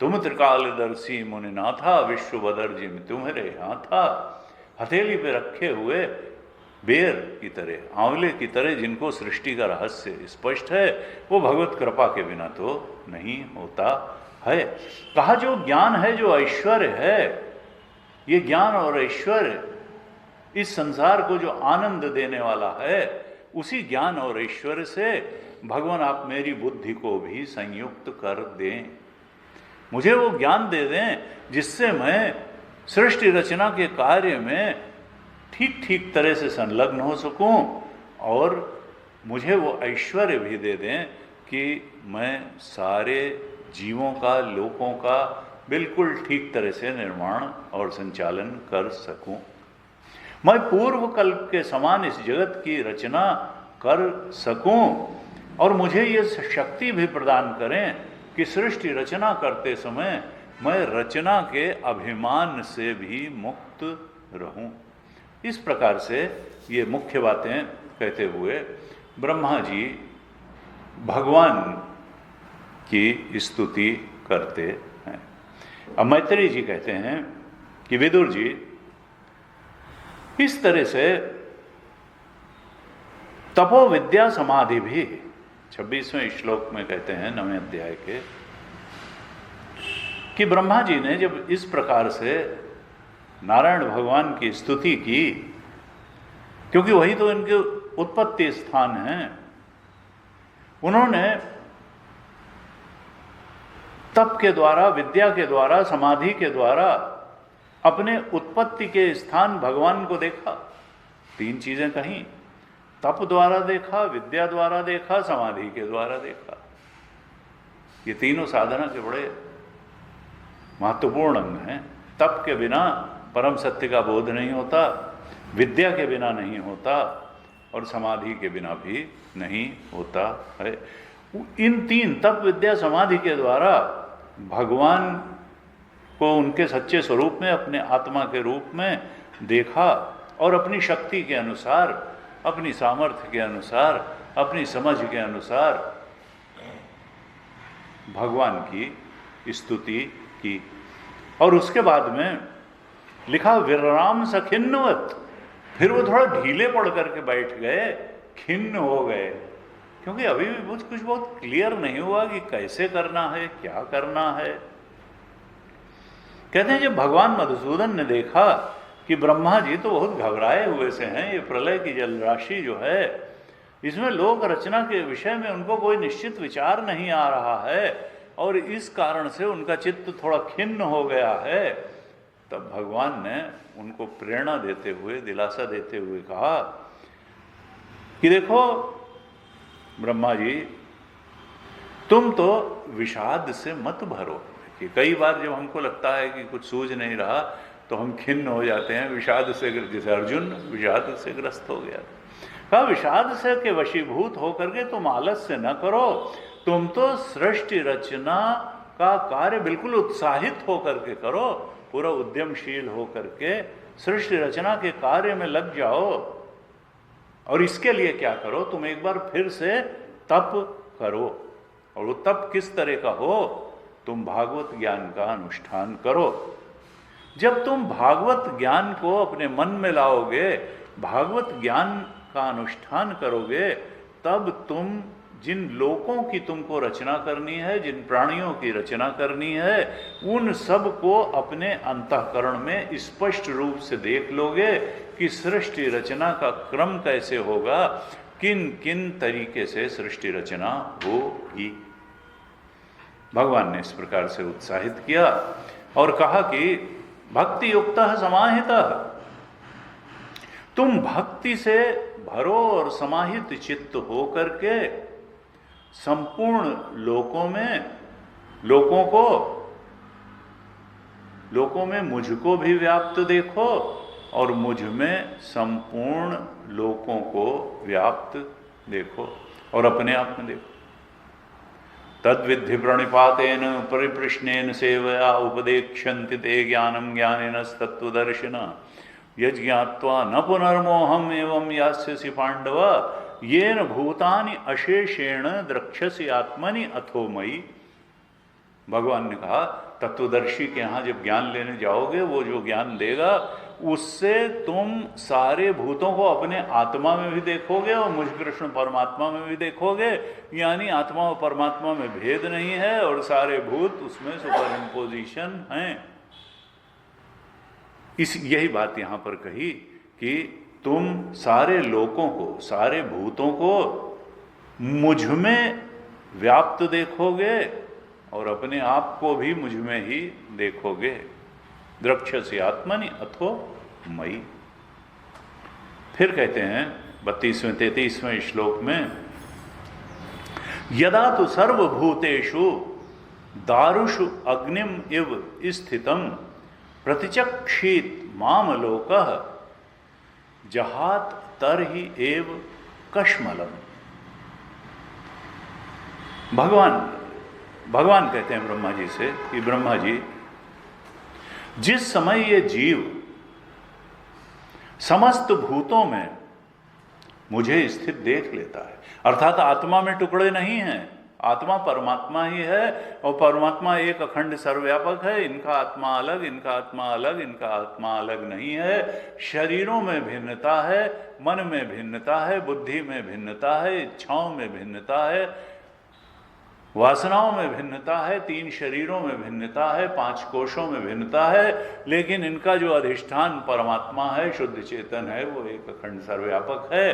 तुम त्रिकालदर्शी मुनिनाथा विश्वबदर जिम तुम्हारे यहाँ था, हथेली पे रखे हुए बेर की तरह, आंवले की तरह, जिनको सृष्टि का रहस्य स्पष्ट है, वो भगवत कृपा के बिना तो नहीं होता है। कहा जो ज्ञान है, जो ऐश्वर्य है, ये ज्ञान और ऐश्वर्य इस संसार को जो आनंद देने वाला है, उसी ज्ञान और ऐश्वर्य से भगवान आप मेरी बुद्धि को भी संयुक्त कर दें, मुझे वो ज्ञान दे दें जिससे मैं सृष्टि रचना के कार्य में ठीक ठीक तरह से संलग्न हो सकूं, और मुझे वो ऐश्वर्य भी दे दें कि मैं सारे जीवों का, लोगों का बिल्कुल ठीक तरह से निर्माण और संचालन कर सकूं। मैं पूर्व कल्प के समान इस जगत की रचना कर सकूं, और मुझे ये शक्ति भी प्रदान करें कि सृष्टि रचना करते समय मैं रचना के अभिमान से भी मुक्त रहूं। इस प्रकार से ये मुख्य बातें कहते हुए ब्रह्मा जी भगवान की स्तुति करते हैं। अब मैत्रेय जी कहते हैं कि विदुर जी, इस तरह से तपो विद्या समाधि भी 26वें श्लोक में कहते हैं 9वें अध्याय के, कि ब्रह्मा जी ने जब इस प्रकार से नारायण भगवान की स्तुति की, क्योंकि वही तो इनके उत्पत्ति स्थान हैं, उन्होंने तप के द्वारा, विद्या के द्वारा, समाधि के द्वारा अपने उत्पत्ति के स्थान भगवान को देखा। 3 चीजें कहीं, तप द्वारा देखा, विद्या द्वारा देखा, समाधि के द्वारा देखा। ये तीनों साधना के बड़े महत्वपूर्ण अंग हैं। तप के बिना परम सत्य का बोध नहीं होता, विद्या के बिना नहीं होता, और समाधि के बिना भी नहीं होता है। इन 3 तप, विद्या, समाधि के द्वारा भगवान को उनके सच्चे स्वरूप में, अपने आत्मा के रूप में देखा, और अपनी शक्ति के अनुसार, अपनी सामर्थ्य के अनुसार, अपनी समझ के अनुसार भगवान की स्तुति की। और उसके बाद में लिखा विराम स खिन्नवत, फिर वो थोड़ा ढीले पड़ करके बैठ गए, खिन्न हो गए, क्योंकि अभी भी कुछ बहुत क्लियर नहीं हुआ कि कैसे करना है, क्या करना है। कहते हैं जब भगवान मधुसूदन ने देखा कि ब्रह्मा जी तो बहुत घबराए हुए से हैं, ये प्रलय की जल राशि जो है, इसमें लोक रचना के विषय में उनको कोई निश्चित विचार नहीं आ रहा है, और इस कारण से उनका चित्त थोड़ा खिन्न हो गया है, तब भगवान ने उनको प्रेरणा देते हुए, दिलासा देते हुए कहा कि देखो ब्रह्मा जी, तुम तो विषाद से मत भरो। कि कई बार जब हमको लगता है कि कुछ सूझ नहीं रहा तो हम खिन्न हो जाते हैं, विषाद से, जैसे अर्जुन विषाद से ग्रस्त हो गया। कहा विषाद से के वशीभूत होकर के तुम आलस्य न करो, तुम तो सृष्टि रचना का कार्य बिल्कुल उत्साहित होकर के करो, पूरा उद्यमशील होकर के सृष्टि रचना के कार्य में लग जाओ। और इसके लिए क्या करो, तुम एक बार फिर से तप करो, और वो तप किस तरह का हो, तुम भागवत ज्ञान का अनुष्ठान करो। जब तुम भागवत ज्ञान को अपने मन में लाओगे, भागवत ज्ञान का अनुष्ठान करोगे, तब तुम जिन लोकों की तुमको रचना करनी है, जिन प्राणियों की रचना करनी है, उन सब को अपने अंतःकरण में स्पष्ट रूप से देख लोगे कि सृष्टि रचना का क्रम कैसे होगा, किन किन तरीके से सृष्टि रचना होगी। भगवान ने इस प्रकार से उत्साहित किया और कहा कि भक्ति युक्तः समाहितः, तुम भक्ति से भरो और समाहित चित्त हो करके संपूर्ण लोकों में मुझको भी व्याप्त देखो, और मुझ में संपूर्ण लोकों को व्याप्त देखो, और अपने आप में देखो। तद्विद्धि प्रणिपातेन परिप्रश्नेन सेवया उपदेक्ष्यन्ति ते ज्ञानं ज्ञानिनस्तत्त्वदर्शिनः यज्ञात्वा न पुनर्मोहम एवं यास्यसि पांडव येन भूतानि अशेषेण द्रक्ष्यसि आत्मनि अथो मयि। भगवान ने कहा तत्वदर्शी के यहाँ जब ज्ञान लेने जाओगे, वो जो ज्ञान देगा उससे तुम सारे भूतों को अपने आत्मा में भी देखोगे और मुझ कृष्ण परमात्मा में भी देखोगे। यानी आत्मा और परमात्मा में भेद नहीं है और सारे भूत उसमें सुपर इम्पोजिशन हैं। यही बात यहाँ पर कही कि तुम सारे लोकों को, सारे भूतों को मुझ में व्याप्त देखोगे और अपने आप को भी मुझ में ही देखोगे। द्रक्ष्यसि आत्मनि अथो मयि। फिर कहते हैं 32वें 33वें श्लोक में, यदा तु सर्वभूतेषु दारुषु अग्निम इव स्थितम प्रतिचक्षीत माम लोकः जहात तरहि एव कश्मलम। भगवान कहते हैं ब्रह्मा जी से कि ब्रह्मा जी, जिस समय ये जीव समस्त भूतों में मुझे स्थित देख लेता है, अर्थात आत्मा में टुकड़े नहीं हैं, आत्मा परमात्मा ही है और परमात्मा एक अखंड सर्वव्यापक है। इनका आत्मा अलग, इनका आत्मा अलग, इनका आत्मा अलग नहीं है। शरीरों में भिन्नता है, मन में भिन्नता है, बुद्धि में भिन्नता है, इच्छाओं में भिन्नता है, वासनाओं में भिन्नता है, 3 शरीरों में भिन्नता है, 5 कोशों में भिन्नता है, लेकिन इनका जो अधिष्ठान परमात्मा है, शुद्ध चेतन है, वो एक अखंड सर्वव्यापक है।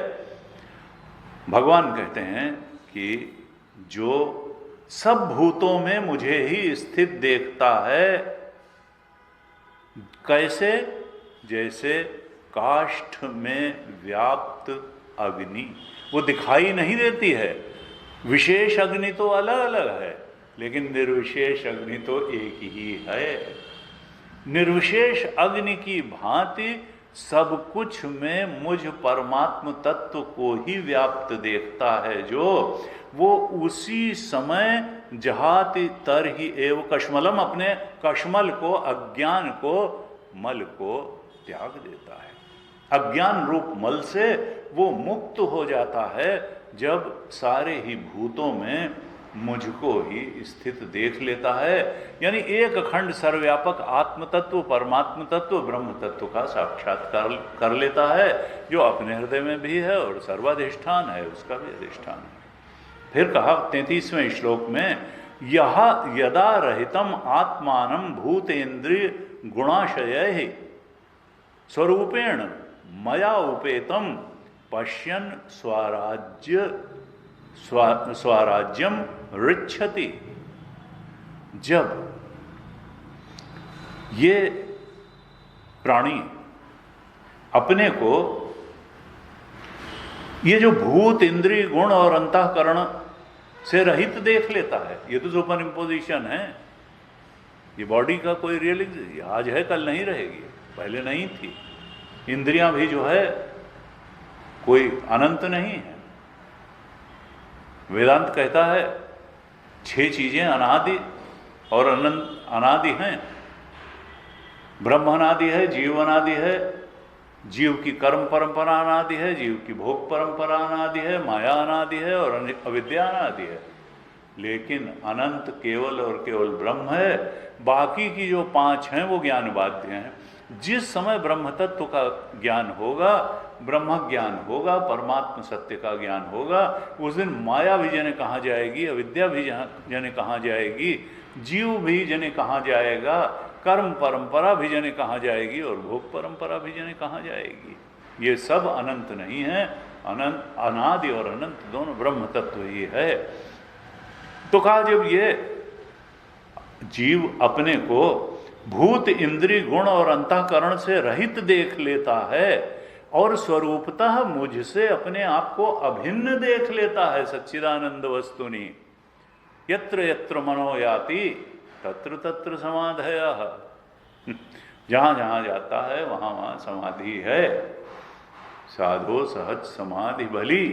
भगवान कहते हैं कि जो सब भूतों में मुझे ही स्थित देखता है, कैसे? जैसे काष्ठ में व्याप्त अग्नि, वो दिखाई नहीं देती है। विशेष अग्नि तो अलग अलग है, लेकिन निर्विशेष अग्नि तो एक ही है। निर्विशेष अग्नि की भांति सब कुछ में मुझ परमात्म तत्व को ही व्याप्त देखता है, जो वो उसी समय जहाति तरहि एव कश्मलम, अपने कश्मल को, अज्ञान को, मल को त्याग देता है। अज्ञान रूप मल से वो मुक्त हो जाता है जब सारे ही भूतों में मुझको ही स्थित देख लेता है। यानी एक अखंड सर्वव्यापक आत्म तत्व, परमात्म तत्व, ब्रह्म तत्व का साक्षात्कार कर लेता है, जो अपने हृदय में भी है और सर्वाधिष्ठान है, उसका भी अधिष्ठान है। फिर कहा 33वें श्लोक में, यह यदा रहितम आत्मानं भूतेन्द्रिय गुणाशयैः स्वरूपेण मया उपेतम पश्यन् स्वराज्यम ऋच्छति। जब ये प्राणी अपने को, ये जो भूत, इंद्रिय, गुण और अंतःकरण से रहित देख लेता है, ये तो सुपर इम्पोजिशन है। ये बॉडी का कोई रियलिटी आज है, कल नहीं रहेगी, पहले नहीं थी। इंद्रियां भी जो है कोई अनंत नहीं है। वेदांत कहता है 6 चीजें अनादि और अनंत अनादि हैं। ब्रह्म अनादि है, जीव अनादि है, जीव की कर्म परंपरा अनादि है, जीव की भोग परंपरा अनादि है, माया अनादि है और अविद्या अनादि है। लेकिन अनंत केवल और केवल ब्रह्म है। बाकी की जो 5 हैं वो ज्ञान बाध्य हैं। जिस समय ब्रह्म तत्व का ज्ञान होगा, ब्रह्म ज्ञान होगा, परमात्म सत्य का ज्ञान होगा, उस दिन माया भी जने कहाँ जाएगी, अविद्या भी जने कहाँ जाएगी, जीव भी जने कहाँ जाएगा, कर्म परंपरा भी जने कहाँ जाएगी और भोग परंपरा भी जने कहाँ जाएगी। ये सब अनंत नहीं है। अनंत, अनादि और अनंत दोनों ब्रह्म तत्व ही है। तो कहा जब ये जीव अपने को भूत, इंद्रिय, गुण और अंतःकरण से रहित देख लेता है और स्वरूपतः मुझसे अपने आप को अभिन्न देख लेता है, सच्चिदानंद वस्तुनि यत्र यत्र मनो याति तत्र तत्र समाधयः। जहाँ जहाँ जाता है वहाँ वहाँ समाधि है। साधो सहज समाधि भली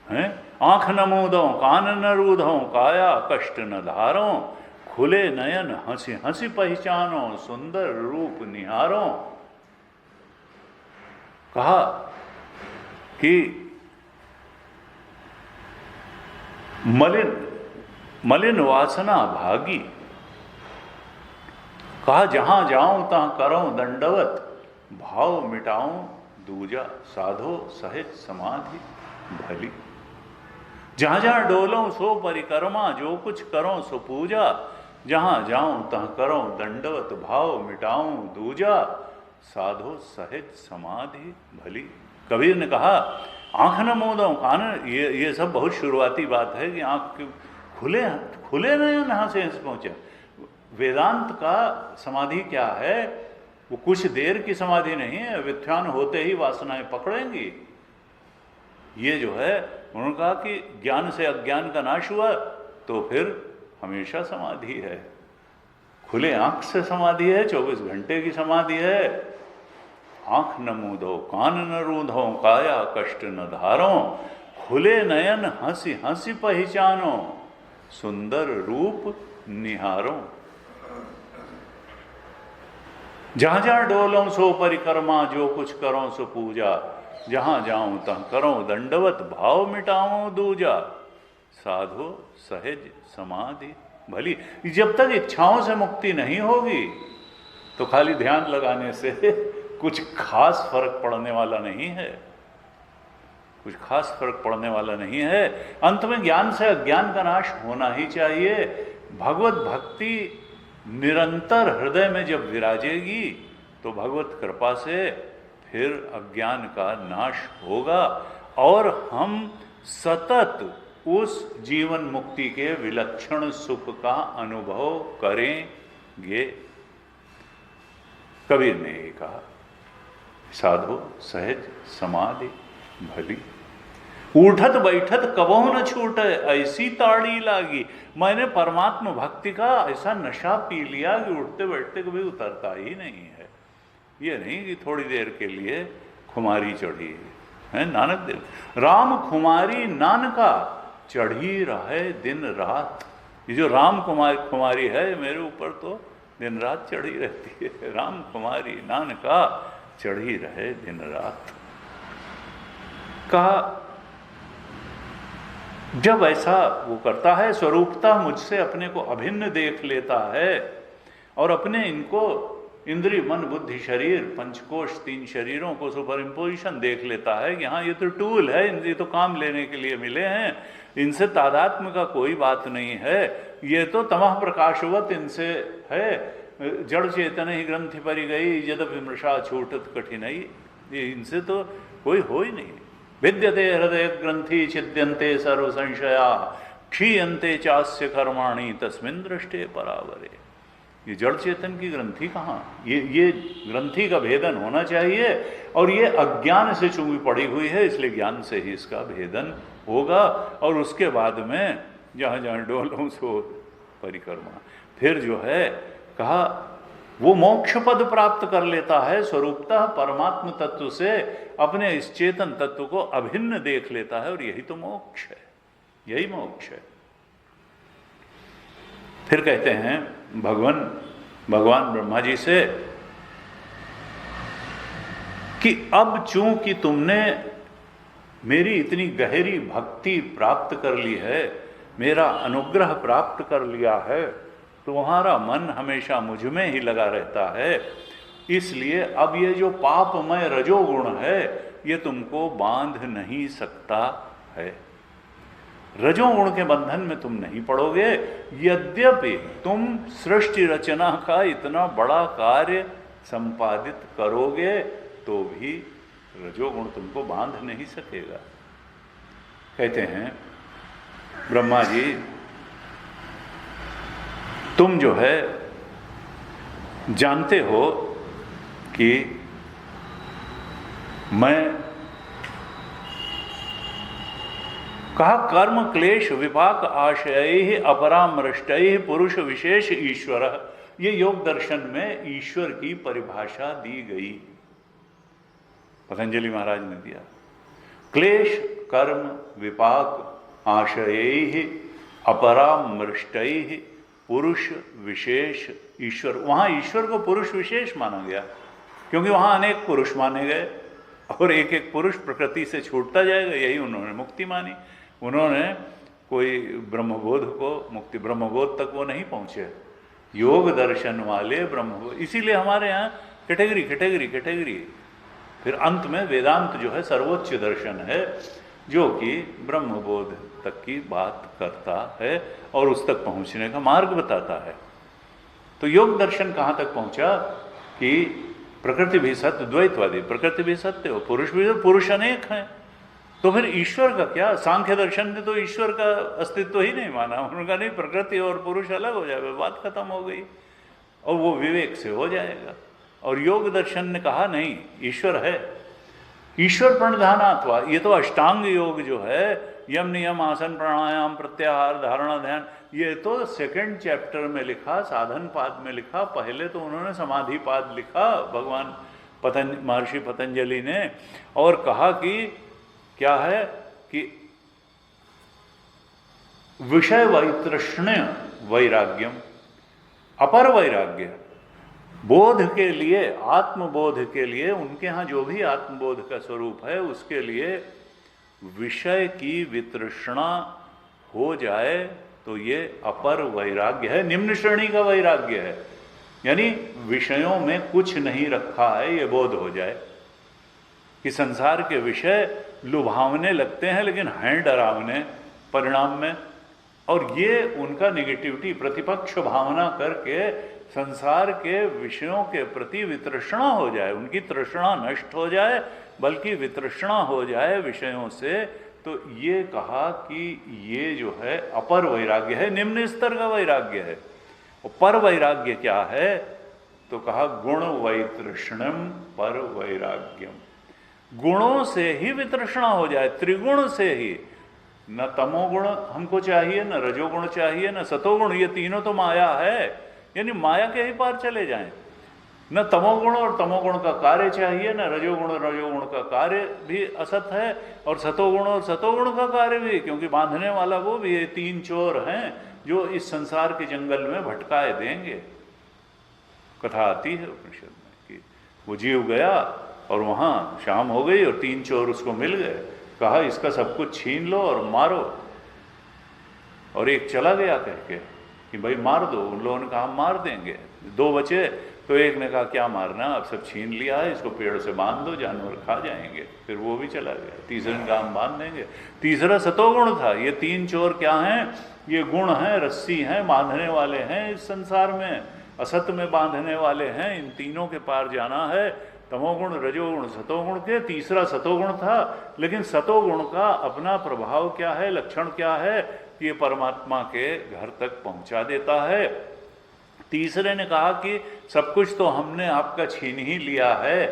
है। आँख न मूंदों, कान न रूधों, काया कष्ट न धारों, खुले नयन हंसी हंसी पहचानो, सुंदर रूप निहारों। कहा कि मलिन वासना भागी, कहा जहां जाऊं तहां करूं दंडवत, भाव मिटाऊं दूजा, साधो सहज समाधि भली। जहां जहां डोलों सो परिक्रमा, जो कुछ करो सो पूजा, जहां जाऊं तहां करो दंडवत, भाव मिटाऊं दूजा, साधो सहज समाधि भली। कबीर ने कहा आंख न मूंदो कान, ये सब बहुत शुरुआती बात है कि आंख खुले खुले नयन यहाँ से पहुंचे। वेदांत का समाधि क्या है? वो कुछ देर की समाधि नहीं है, व्युत्थान होते ही वासनाएं पकड़ेंगी। ये जो है, उन्होंने कहा कि ज्ञान से अज्ञान का नाश हुआ तो फिर हमेशा समाधि है। खुले आंख से समाधि है, 24 घंटे की समाधि है। आंख न मूंदो कान न रूंधो, काया कष्ट न धारो, खुले नयन हंसी हंसी पहचानो, सुंदर रूप निहारो। जहां जहां डोलों सो परिक्रमा, जो कुछ करो सो पूजा, जहां जाऊं तहां करो दंडवत, भाव मिटाऊं दूजा, साधो सहज समाधि भली। जब तक इच्छाओं से मुक्ति नहीं होगी तो खाली ध्यान लगाने से कुछ खास फर्क पड़ने वाला नहीं है, कुछ खास फर्क पड़ने वाला नहीं है। अंत में ज्ञान से अज्ञान का नाश होना ही चाहिए। भगवत भक्ति निरंतर हृदय में जब विराजेगी तो भगवत कृपा से फिर अज्ञान का नाश होगा और हम सतत उस जीवन मुक्ति के विलक्षण सुख का अनुभव करेंगे। कबीर ने ये कहा, साधो सहज समाधि भली, उठत बैठत कबहु न छूटे, ऐसी ताड़ी लागी। मैंने परमात्मा भक्ति का ऐसा नशा पी लिया कि उठते बैठते कभी उतरता ही नहीं है। ये नहीं कि थोड़ी देर के लिए खुमारी चढ़ी है। नानक देव, राम खुमारी नानका, चढ़ी रहे दिन रात। ये जो राम खुमारी है मेरे ऊपर तो दिन रात चढ़ी रहती है। राम कुमारी नानका, चढ़ी रहे दिन रात। कहा जब ऐसा वो करता है, स्वरूपता मुझसे अपने को अभिन्न देख लेता है और अपने इनको इंद्रिय मन बुद्धि शरीर पंचकोश 3 शरीरों को सुपर इम्पोजिशन देख लेता है कि हाँ ये तो टूल है, ये तो काम लेने के लिए मिले हैं, इनसे तादात्म्य का कोई बात नहीं है, ये तो तमः प्रकाशवत इनसे है, जड़ चेतन ही ग्रंथि परि गई यद्यपि मृषा छूटत कठिनाई, ये इनसे तो कोई हो ही नहीं। विद्यते हृदय ग्रंथि छिद्यन्ते सर्व संशया, क्षीयन्ते चास्य कर्माणि तस्मिन् दृष्टे परावरे। ये जड़ चेतन की ग्रंथि कहाँ, ये ग्रंथि का भेदन होना चाहिए और ये अज्ञान से चुंगी पड़ी हुई है, इसलिए ज्ञान से ही इसका भेदन होगा। और उसके बाद में जहाँ जहाँ डोलों सो परिक्रमा, फिर जो है कहा वो मोक्ष पद प्राप्त कर लेता है, स्वरूपतः परमात्म तत्व से अपने इस चेतन तत्व को अभिन्न देख लेता है और यही तो मोक्ष है, यही मोक्ष है। फिर कहते हैं भगवान ब्रह्मा जी से कि अब चूंकि तुमने मेरी इतनी गहरी भक्ति प्राप्त कर ली है, मेरा अनुग्रह प्राप्त कर लिया है, तुम्हारा मन हमेशा मुझ में ही लगा रहता है, इसलिए अब ये जो पापमय रजोगुण है ये तुमको बांध नहीं सकता है। रजोगुण के बंधन में तुम नहीं पड़ोगे। यद्यपि तुम सृष्टि रचना का इतना बड़ा कार्य संपादित करोगे तो भी रजोगुण तुमको बांध नहीं सकेगा। कहते हैं ब्रह्मा जी, तुम जो है जानते हो कि मैं कहा कर्म क्लेश विपाक आशय अपरामृष्टय पुरुष विशेष ईश्वर, ये योग दर्शन में ईश्वर की परिभाषा दी गई, पतंजलि महाराज ने दिया। क्लेश कर्म विपाक आशय अपरामृष्टय पुरुष विशेष ईश्वर। वहां ईश्वर को पुरुष विशेष माना गया क्योंकि वहां अनेक पुरुष माने गए और एक एक पुरुष प्रकृति से छूटता जाएगा, यही उन्होंने मुक्ति मानी। उन्होंने कोई ब्रह्मबोध को मुक्ति, ब्रह्मबोध तक वो नहीं पहुंचे, योग दर्शन वाले ब्रह्म, इसीलिए हमारे यहाँ कैटेगरी कैटेगरी कैटेगरी। फिर अंत में वेदांत जो है सर्वोच्च दर्शन है, जो कि ब्रह्मबोध तक की बात करता है और उस तक पहुंचने का मार्ग बताता है। तो योग दर्शन कहाँ तक पहुंचा कि प्रकृति भी सत्य, द्वैतवादी प्रकृति भी सत्य हो, पुरुष भी, पुरुष अनेक हैं, तो फिर ईश्वर का क्या? सांख्य दर्शन ने तो ईश्वर का अस्तित्व ही नहीं माना, उनका नहीं, प्रकृति और पुरुष अलग हो जाए, बात खत्म हो गई और वो विवेक से हो जाएगा। और योग दर्शन ने कहा नहीं, ईश्वर है, ईश्वर प्रणिधानात्वा। ये तो अष्टांग योग जो है, यम नियम आसन प्राणायाम प्रत्याहार धारणा ध्यान, ये तो सेकंड चैप्टर में लिखा, साधन पाद में लिखा। पहले तो उन्होंने समाधि पाद लिखा भगवान महर्षि पतंजलि ने, और कहा कि क्या है कि विषय वैतृष्ण्य वैराग्यम, अपर वैराग्य, बोध के लिए, आत्मबोध के लिए, उनके यहाँ जो भी आत्मबोध का स्वरूप है उसके लिए विषय की वितृष्णा हो जाए तो ये अपर वैराग्य है, निम्न श्रेणी का वैराग्य है। यानी विषयों में कुछ नहीं रखा है, ये बोध हो जाए कि संसार के विषय लुभावने लगते हैं लेकिन हैं डरावने परिणाम में, और ये उनका निगेटिविटी प्रतिपक्ष भावना करके संसार के विषयों के प्रति वितृष्णा हो जाए, उनकी तृष्णा नष्ट हो जाए, बल्कि वितृष्णा हो जाए विषयों से। तो ये कहा कि ये जो है अपर वैराग्य है, निम्न स्तर का वैराग्य है। और पर वैराग्य क्या है? तो कहा गुण वैतृष्णम पर वैराग्यम, गुणों से ही वितृष्णा हो जाए, त्रिगुण से ही। न तमोगुण हमको चाहिए, न रजोगुण चाहिए, न सतोगुण, ये तीनों तो माया है, यानी माया के ही पार चले जाएं। न तमोगुण और तमोगुण का कार्य चाहिए, न रजोगुण का कार्य भी असत है, और सतोगुण का कार्य भी, क्योंकि बांधने वाला वो भी, ये तीन चोर हैं जो इस संसार के जंगल में भटकाए देंगे। कथा आती है उपनिषद में कि वो जीव गया और वहाँ शाम हो गई और तीन चोर उसको मिल गए, कहा इसका सब कुछ छीन लो और मारो, और एक चला गया कह के कि भाई मार दो। उन लोगों ने कहा मार देंगे, दो बचे, तो एक ने कहा क्या मारना, अब सब छीन लिया है, इसको पेड़ से बांध दो, जानवर खा जाएंगे। फिर वो भी चला गया, तीसरे ने कहा हम बांध देंगे। तीसरा सतोगुण था। ये तीन चोर क्या हैं? ये गुण हैं, रस्सी हैं, बांधने वाले हैं इस संसार में, असत में बांधने वाले हैं। इन तीनों के पार जाना है, तमोगुण, रजोगुण, सतोगुण के। तीसरा सतोगुण था, लेकिन सतोगुण का अपना प्रभाव क्या है, लक्षण क्या है? ये परमात्मा के घर तक पहुंचा देता है। तीसरे ने कहा कि सब कुछ तो हमने आपका छीन ही लिया है,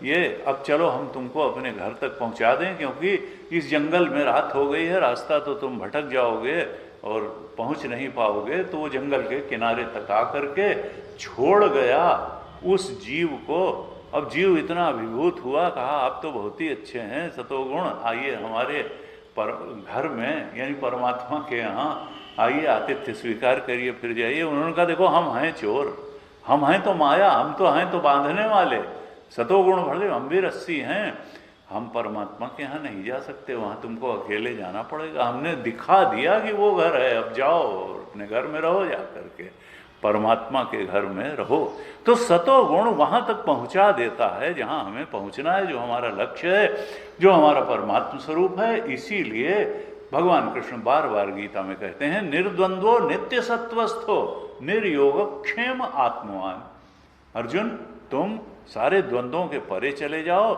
ये अब चलो हम तुमको अपने घर तक पहुंचा दें, क्योंकि इस जंगल में रात हो गई है, रास्ता तो तुम भटक जाओगे और पहुंच नहीं पाओगे। तो वो जंगल के किनारे तक आकर के छोड़ गया उस जीव को। अब जीव इतना अभिभूत हुआ, कहा आप तो बहुत ही अच्छे हैं सतोगुण, आइए हमारे घर में, यानी परमात्मा के यहाँ आइए, आतिथ्य स्वीकार करिए, फिर जाइए। उन्होंने कहा देखो हम हैं चोर, हम हैं तो माया, हम तो हैं तो बांधने वाले, सतोगुण भले, हम भी रस्सी हैं, हम परमात्मा के यहाँ नहीं जा सकते, वहाँ तुमको अकेले जाना पड़ेगा। हमने दिखा दिया कि वो घर है, अब जाओ और अपने घर में रहो, जा करके परमात्मा के घर में रहो। तो सतोगुण वहाँ तक पहुँचा देता है जहाँ हमें पहुँचना है, जो हमारा लक्ष्य है, जो हमारा परमात्मा स्वरूप है। इसीलिए भगवान कृष्ण बार बार गीता में कहते हैं निर्द्वंद्वो नित्य सत्वस्थो निर्योगक्षेम आत्मवान। अर्जुन तुम सारे द्वंद्वों के परे चले जाओ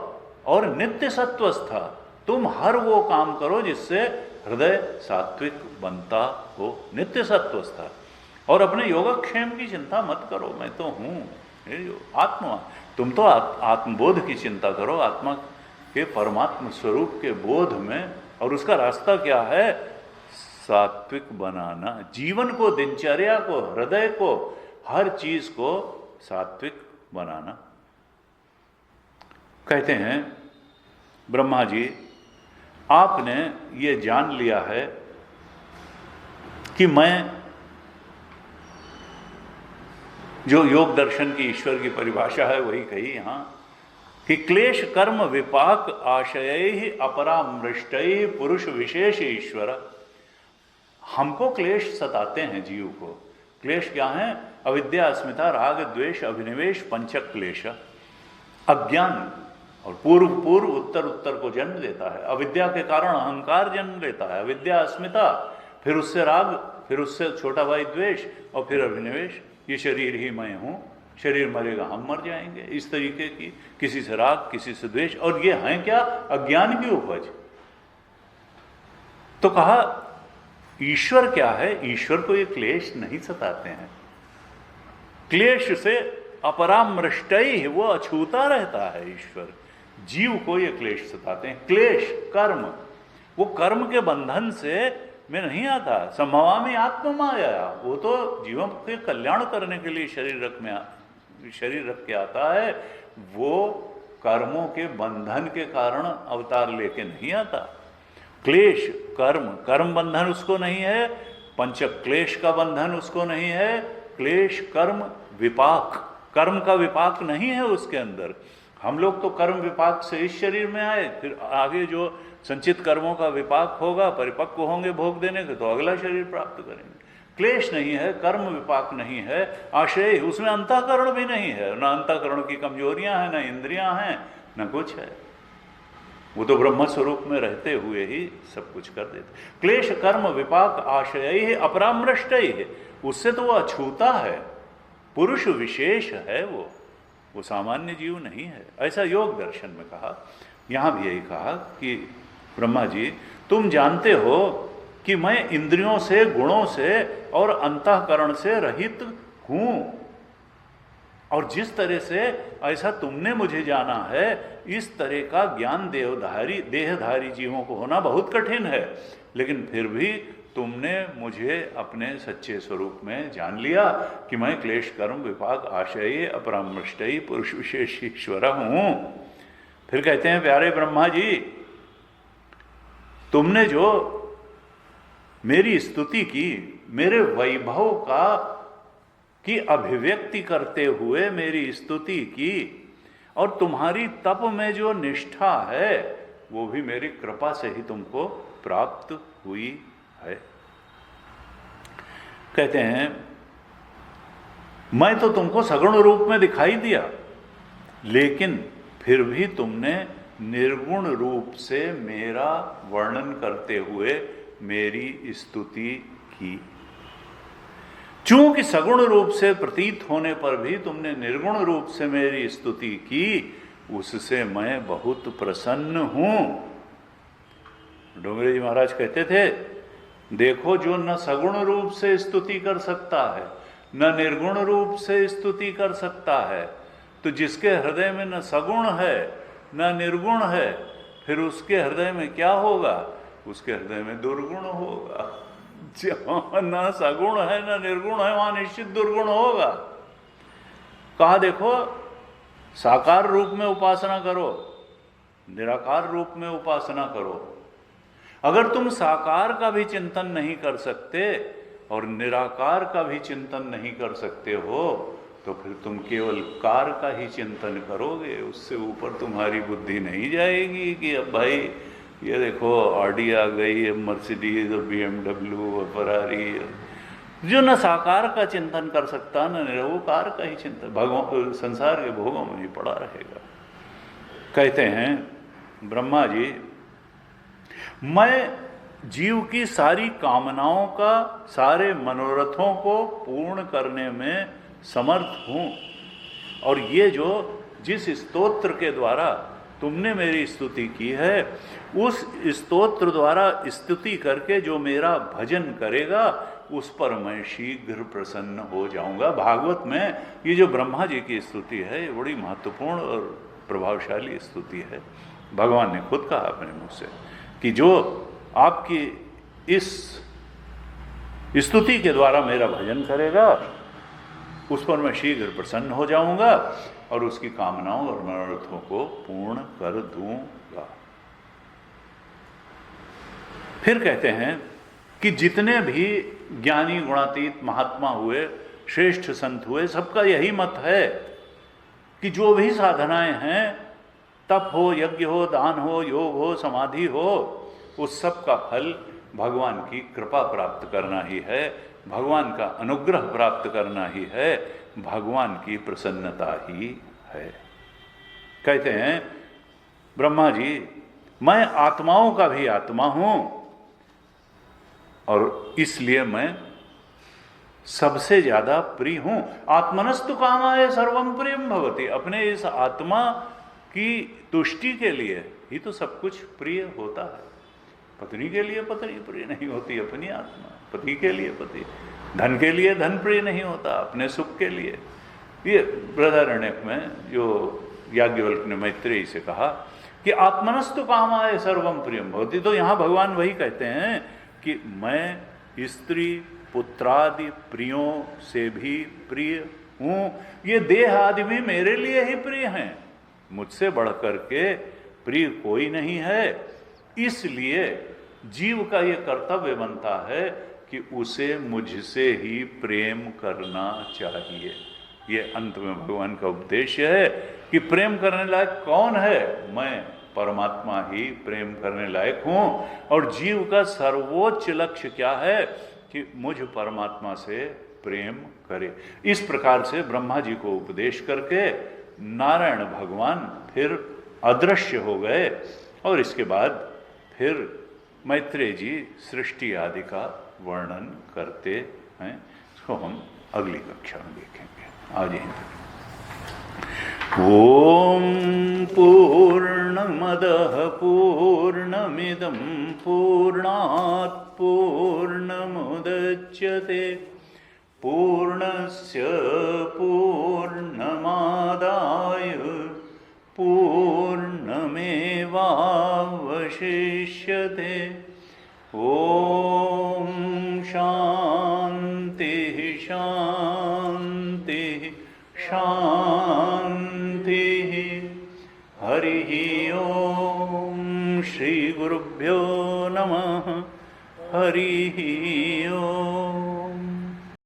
और नित्य सत्वस्था, तुम हर वो काम करो जिससे हृदय सात्विक बनता हो, नित्य सत्वस्था। और अपने योगक्षेम की चिंता मत करो, मैं तो हूँ आत्मा। तुम तो आत्मबोध की चिंता करो, आत्मा के परमात्मा स्वरूप के बोध में। और उसका रास्ता क्या है? सात्विक बनाना, जीवन को, दिनचर्या को, हृदय को, हर चीज को सात्विक बनाना। कहते हैं ब्रह्मा जी, आपने ये जान लिया है कि मैं, जो योग दर्शन की ईश्वर की परिभाषा है वही कही यहाँ, कि क्लेश कर्म विपाक आशय अपरामृष्टय पुरुष विशेष ईश्वर। हमको क्लेश सताते हैं जीव को, क्लेश क्या है? अविद्या, अस्मिता, राग, द्वेष, अभिनिवेश, पंचक क्लेश। अज्ञान और पूर्व पूर्व उत्तर उत्तर को जन्म देता है। अविद्या के कारण अहंकार जन्म लेता है, अविद्या अस्मिता, फिर उससे राग, फिर उससे छोटा भाई द्वेष, और फिर अभिनिवेश। ये शरीर ही मैं हूं, शरीर मरेगा, हम मर जाएंगे, इस तरीके की, किसी से राग, किसी से द्वेष। और ये हैं क्या? अज्ञान की उपज। तो कहा ईश्वर क्या है? ईश्वर को ये क्लेश नहीं सताते हैं। क्लेश से अपरामृष्टई, वो अछूता रहता है ईश्वर। जीव को ये क्लेश सताते हैं। क्लेश कर्म, वो कर्म के बंधन से में नहीं आता। संभवामि आत्ममाया, वो तो जीवन के कल्याण करने के लिए शरीर रख के आता है। वो कर्मों के बंधन के कारण अवतार लेके नहीं आता। क्लेश कर्म, कर्म बंधन उसको नहीं है, पंचक क्लेश का बंधन उसको नहीं है। क्लेश कर्म विपाक, कर्म का विपाक नहीं है उसके अंदर। हम लोग तो कर्म विपाक से इस शरीर में आए, फिर आगे जो संचित कर्मों का विपाक होगा, परिपक्व होंगे भोग देने के, तो अगला शरीर प्राप्त करेंगे। क्लेश नहीं है, कर्म विपाक नहीं है, आशय, उसमें अंतःकरण भी नहीं है, ना अंतःकरण की कमजोरियां हैं, ना इंद्रियां हैं, ना कुछ है। वो तो ब्रह्म स्वरूप में रहते हुए ही सब कुछ कर देते। क्लेश कर्म विपाक आशय अपरामृष्ट है, उससे तो वो अछूता है, पुरुष विशेष है वो सामान्य जीव नहीं है। ऐसा योग दर्शन में कहा। यहाँ भी यही कहा कि ब्रह्मा जी, तुम जानते हो कि मैं इंद्रियों से, गुणों से और अंतःकरण से रहित हूं, और जिस तरह से ऐसा तुमने मुझे जाना है, इस तरह का ज्ञान देहधारी जीवों को होना बहुत कठिन है। लेकिन फिर भी तुमने मुझे अपने सच्चे स्वरूप में जान लिया कि मैं क्लेश कर्म विपाक आशय अपरामृष्टई पुरुष विशेष ईश्वर हूं। फिर कहते हैं, प्यारे ब्रह्मा जी, तुमने जो मेरी स्तुति की, मेरे वैभव की अभिव्यक्ति करते हुए मेरी स्तुति की, और तुम्हारी तप में जो निष्ठा है वो भी मेरी कृपा से ही तुमको प्राप्त हुई है। कहते हैं, मैं तो तुमको सगुण रूप में दिखाई दिया, लेकिन फिर भी तुमने निर्गुण रूप से मेरा वर्णन करते हुए मेरी स्तुति की। चूंकि सगुण रूप से प्रतीत होने पर भी तुमने निर्गुण रूप से मेरी स्तुति की, उससे मैं बहुत प्रसन्न हूं। डोंगरे जी महाराज कहते थे, देखो, जो न सगुण रूप से स्तुति कर सकता है, न निर्गुण रूप से स्तुति कर सकता है, तो जिसके हृदय में न सगुण है न निर्गुण है, फिर उसके हृदय में क्या होगा? उसके हृदय में दुर्गुण होगा। जहां न सगुण है न निर्गुण है, वहां निश्चित दुर्गुण होगा। कहा, देखो, साकार रूप में उपासना करो, निराकार रूप में उपासना करो। अगर तुम साकार का भी चिंतन नहीं कर सकते और निराकार का भी चिंतन नहीं कर सकते हो, तो फिर तुम केवल कार का ही चिंतन करोगे, उससे ऊपर तुम्हारी बुद्धि नहीं जाएगी कि अब भाई ये देखो ऑडी आ गई, मर्सिडीज और BMW और फरारी। जो न साकार का चिंतन कर सकता न निरवकार का ही चिंतन, संसार के भोगों में ही पड़ा रहेगा। कहते हैं, ब्रह्मा जी, मैं जीव की सारी कामनाओं का, सारे मनोरथों को पूर्ण करने में समर्थ हूं, और ये जो जिस स्तोत्र के द्वारा तुमने मेरी स्तुति की है, उस स्तोत्र द्वारा स्तुति करके जो मेरा भजन करेगा, उस पर मैं शीघ्र प्रसन्न हो जाऊंगा। भागवत में ये जो ब्रह्मा जी की स्तुति है, ये बड़ी महत्वपूर्ण और प्रभावशाली स्तुति है। भगवान ने खुद कहा अपने मुंह से कि जो आपकी इस स्तुति के द्वारा मेरा भजन करेगा, उस पर मैं शीघ्र प्रसन्न हो जाऊंगा और उसकी कामनाओं और मनोरथों को पूर्ण कर दूंगा। फिर कहते हैं कि जितने भी ज्ञानी गुणातीत महात्मा हुए, श्रेष्ठ संत हुए, सबका यही मत है कि जो भी साधनाएं हैं, तप हो, यज्ञ हो, दान हो, योग हो, समाधि हो, उस सब का फल भगवान की कृपा प्राप्त करना ही है, भगवान का अनुग्रह प्राप्त करना ही है, भगवान की प्रसन्नता ही है। कहते हैं ब्रह्मा जी, मैं आत्माओं का भी आत्मा हूं और इसलिए मैं सबसे ज्यादा प्रिय हूं। आत्मनस्तु कामाय सर्वम प्रियम भवति। अपने इस आत्मा की तुष्टि के लिए ही तो सब कुछ प्रिय होता है। पत्नी के लिए पत्नी प्रिय नहीं होती, अपनी आत्मा। पति के लिए पति, धन के लिए धन प्रिय नहीं होता, अपने सुख के लिए। ये बृहदारण्यक में जो याज्ञवल्क्य ने मैत्रेयी से कहा कि आत्मनस्तु कामाय सर्वम प्रियम भवति, तो यहां भगवान वही कहते हैं कि मैं स्त्री पुत्रादि प्रियों से भी प्रिय हूं। ये देह आदि भी मेरे लिए ही प्रिय हैं, मुझसे बढ़कर के प्रिय कोई नहीं है। इसलिए जीव का ये कर्तव्य बनता है कि उसे मुझसे ही प्रेम करना चाहिए। ये अंत में भगवान का उपदेश है कि प्रेम करने लायक कौन है? मैं परमात्मा ही प्रेम करने लायक हूं। और जीव का सर्वोच्च लक्ष्य क्या है? कि मुझ परमात्मा से प्रेम करे। इस प्रकार से ब्रह्मा जी को उपदेश करके नारायण भगवान फिर अदृश्य हो गए और इसके बाद फिर मैत्रेय जी सृष्टि आदि का वर्णन करते हैं। इसको हम अगली कक्षा में देखेंगे। आज यहीं तक। ओम पूर्णमदः पूर्णमिदं पूर्णात् पूर्णमुदच्यते पूर्णस्य पूर्णमादाय पूर्णमेवावशिष्यते। ओम शांति शांति शांति। हरि ओम श्री गुरुभ्यो नमः। हरि ओम।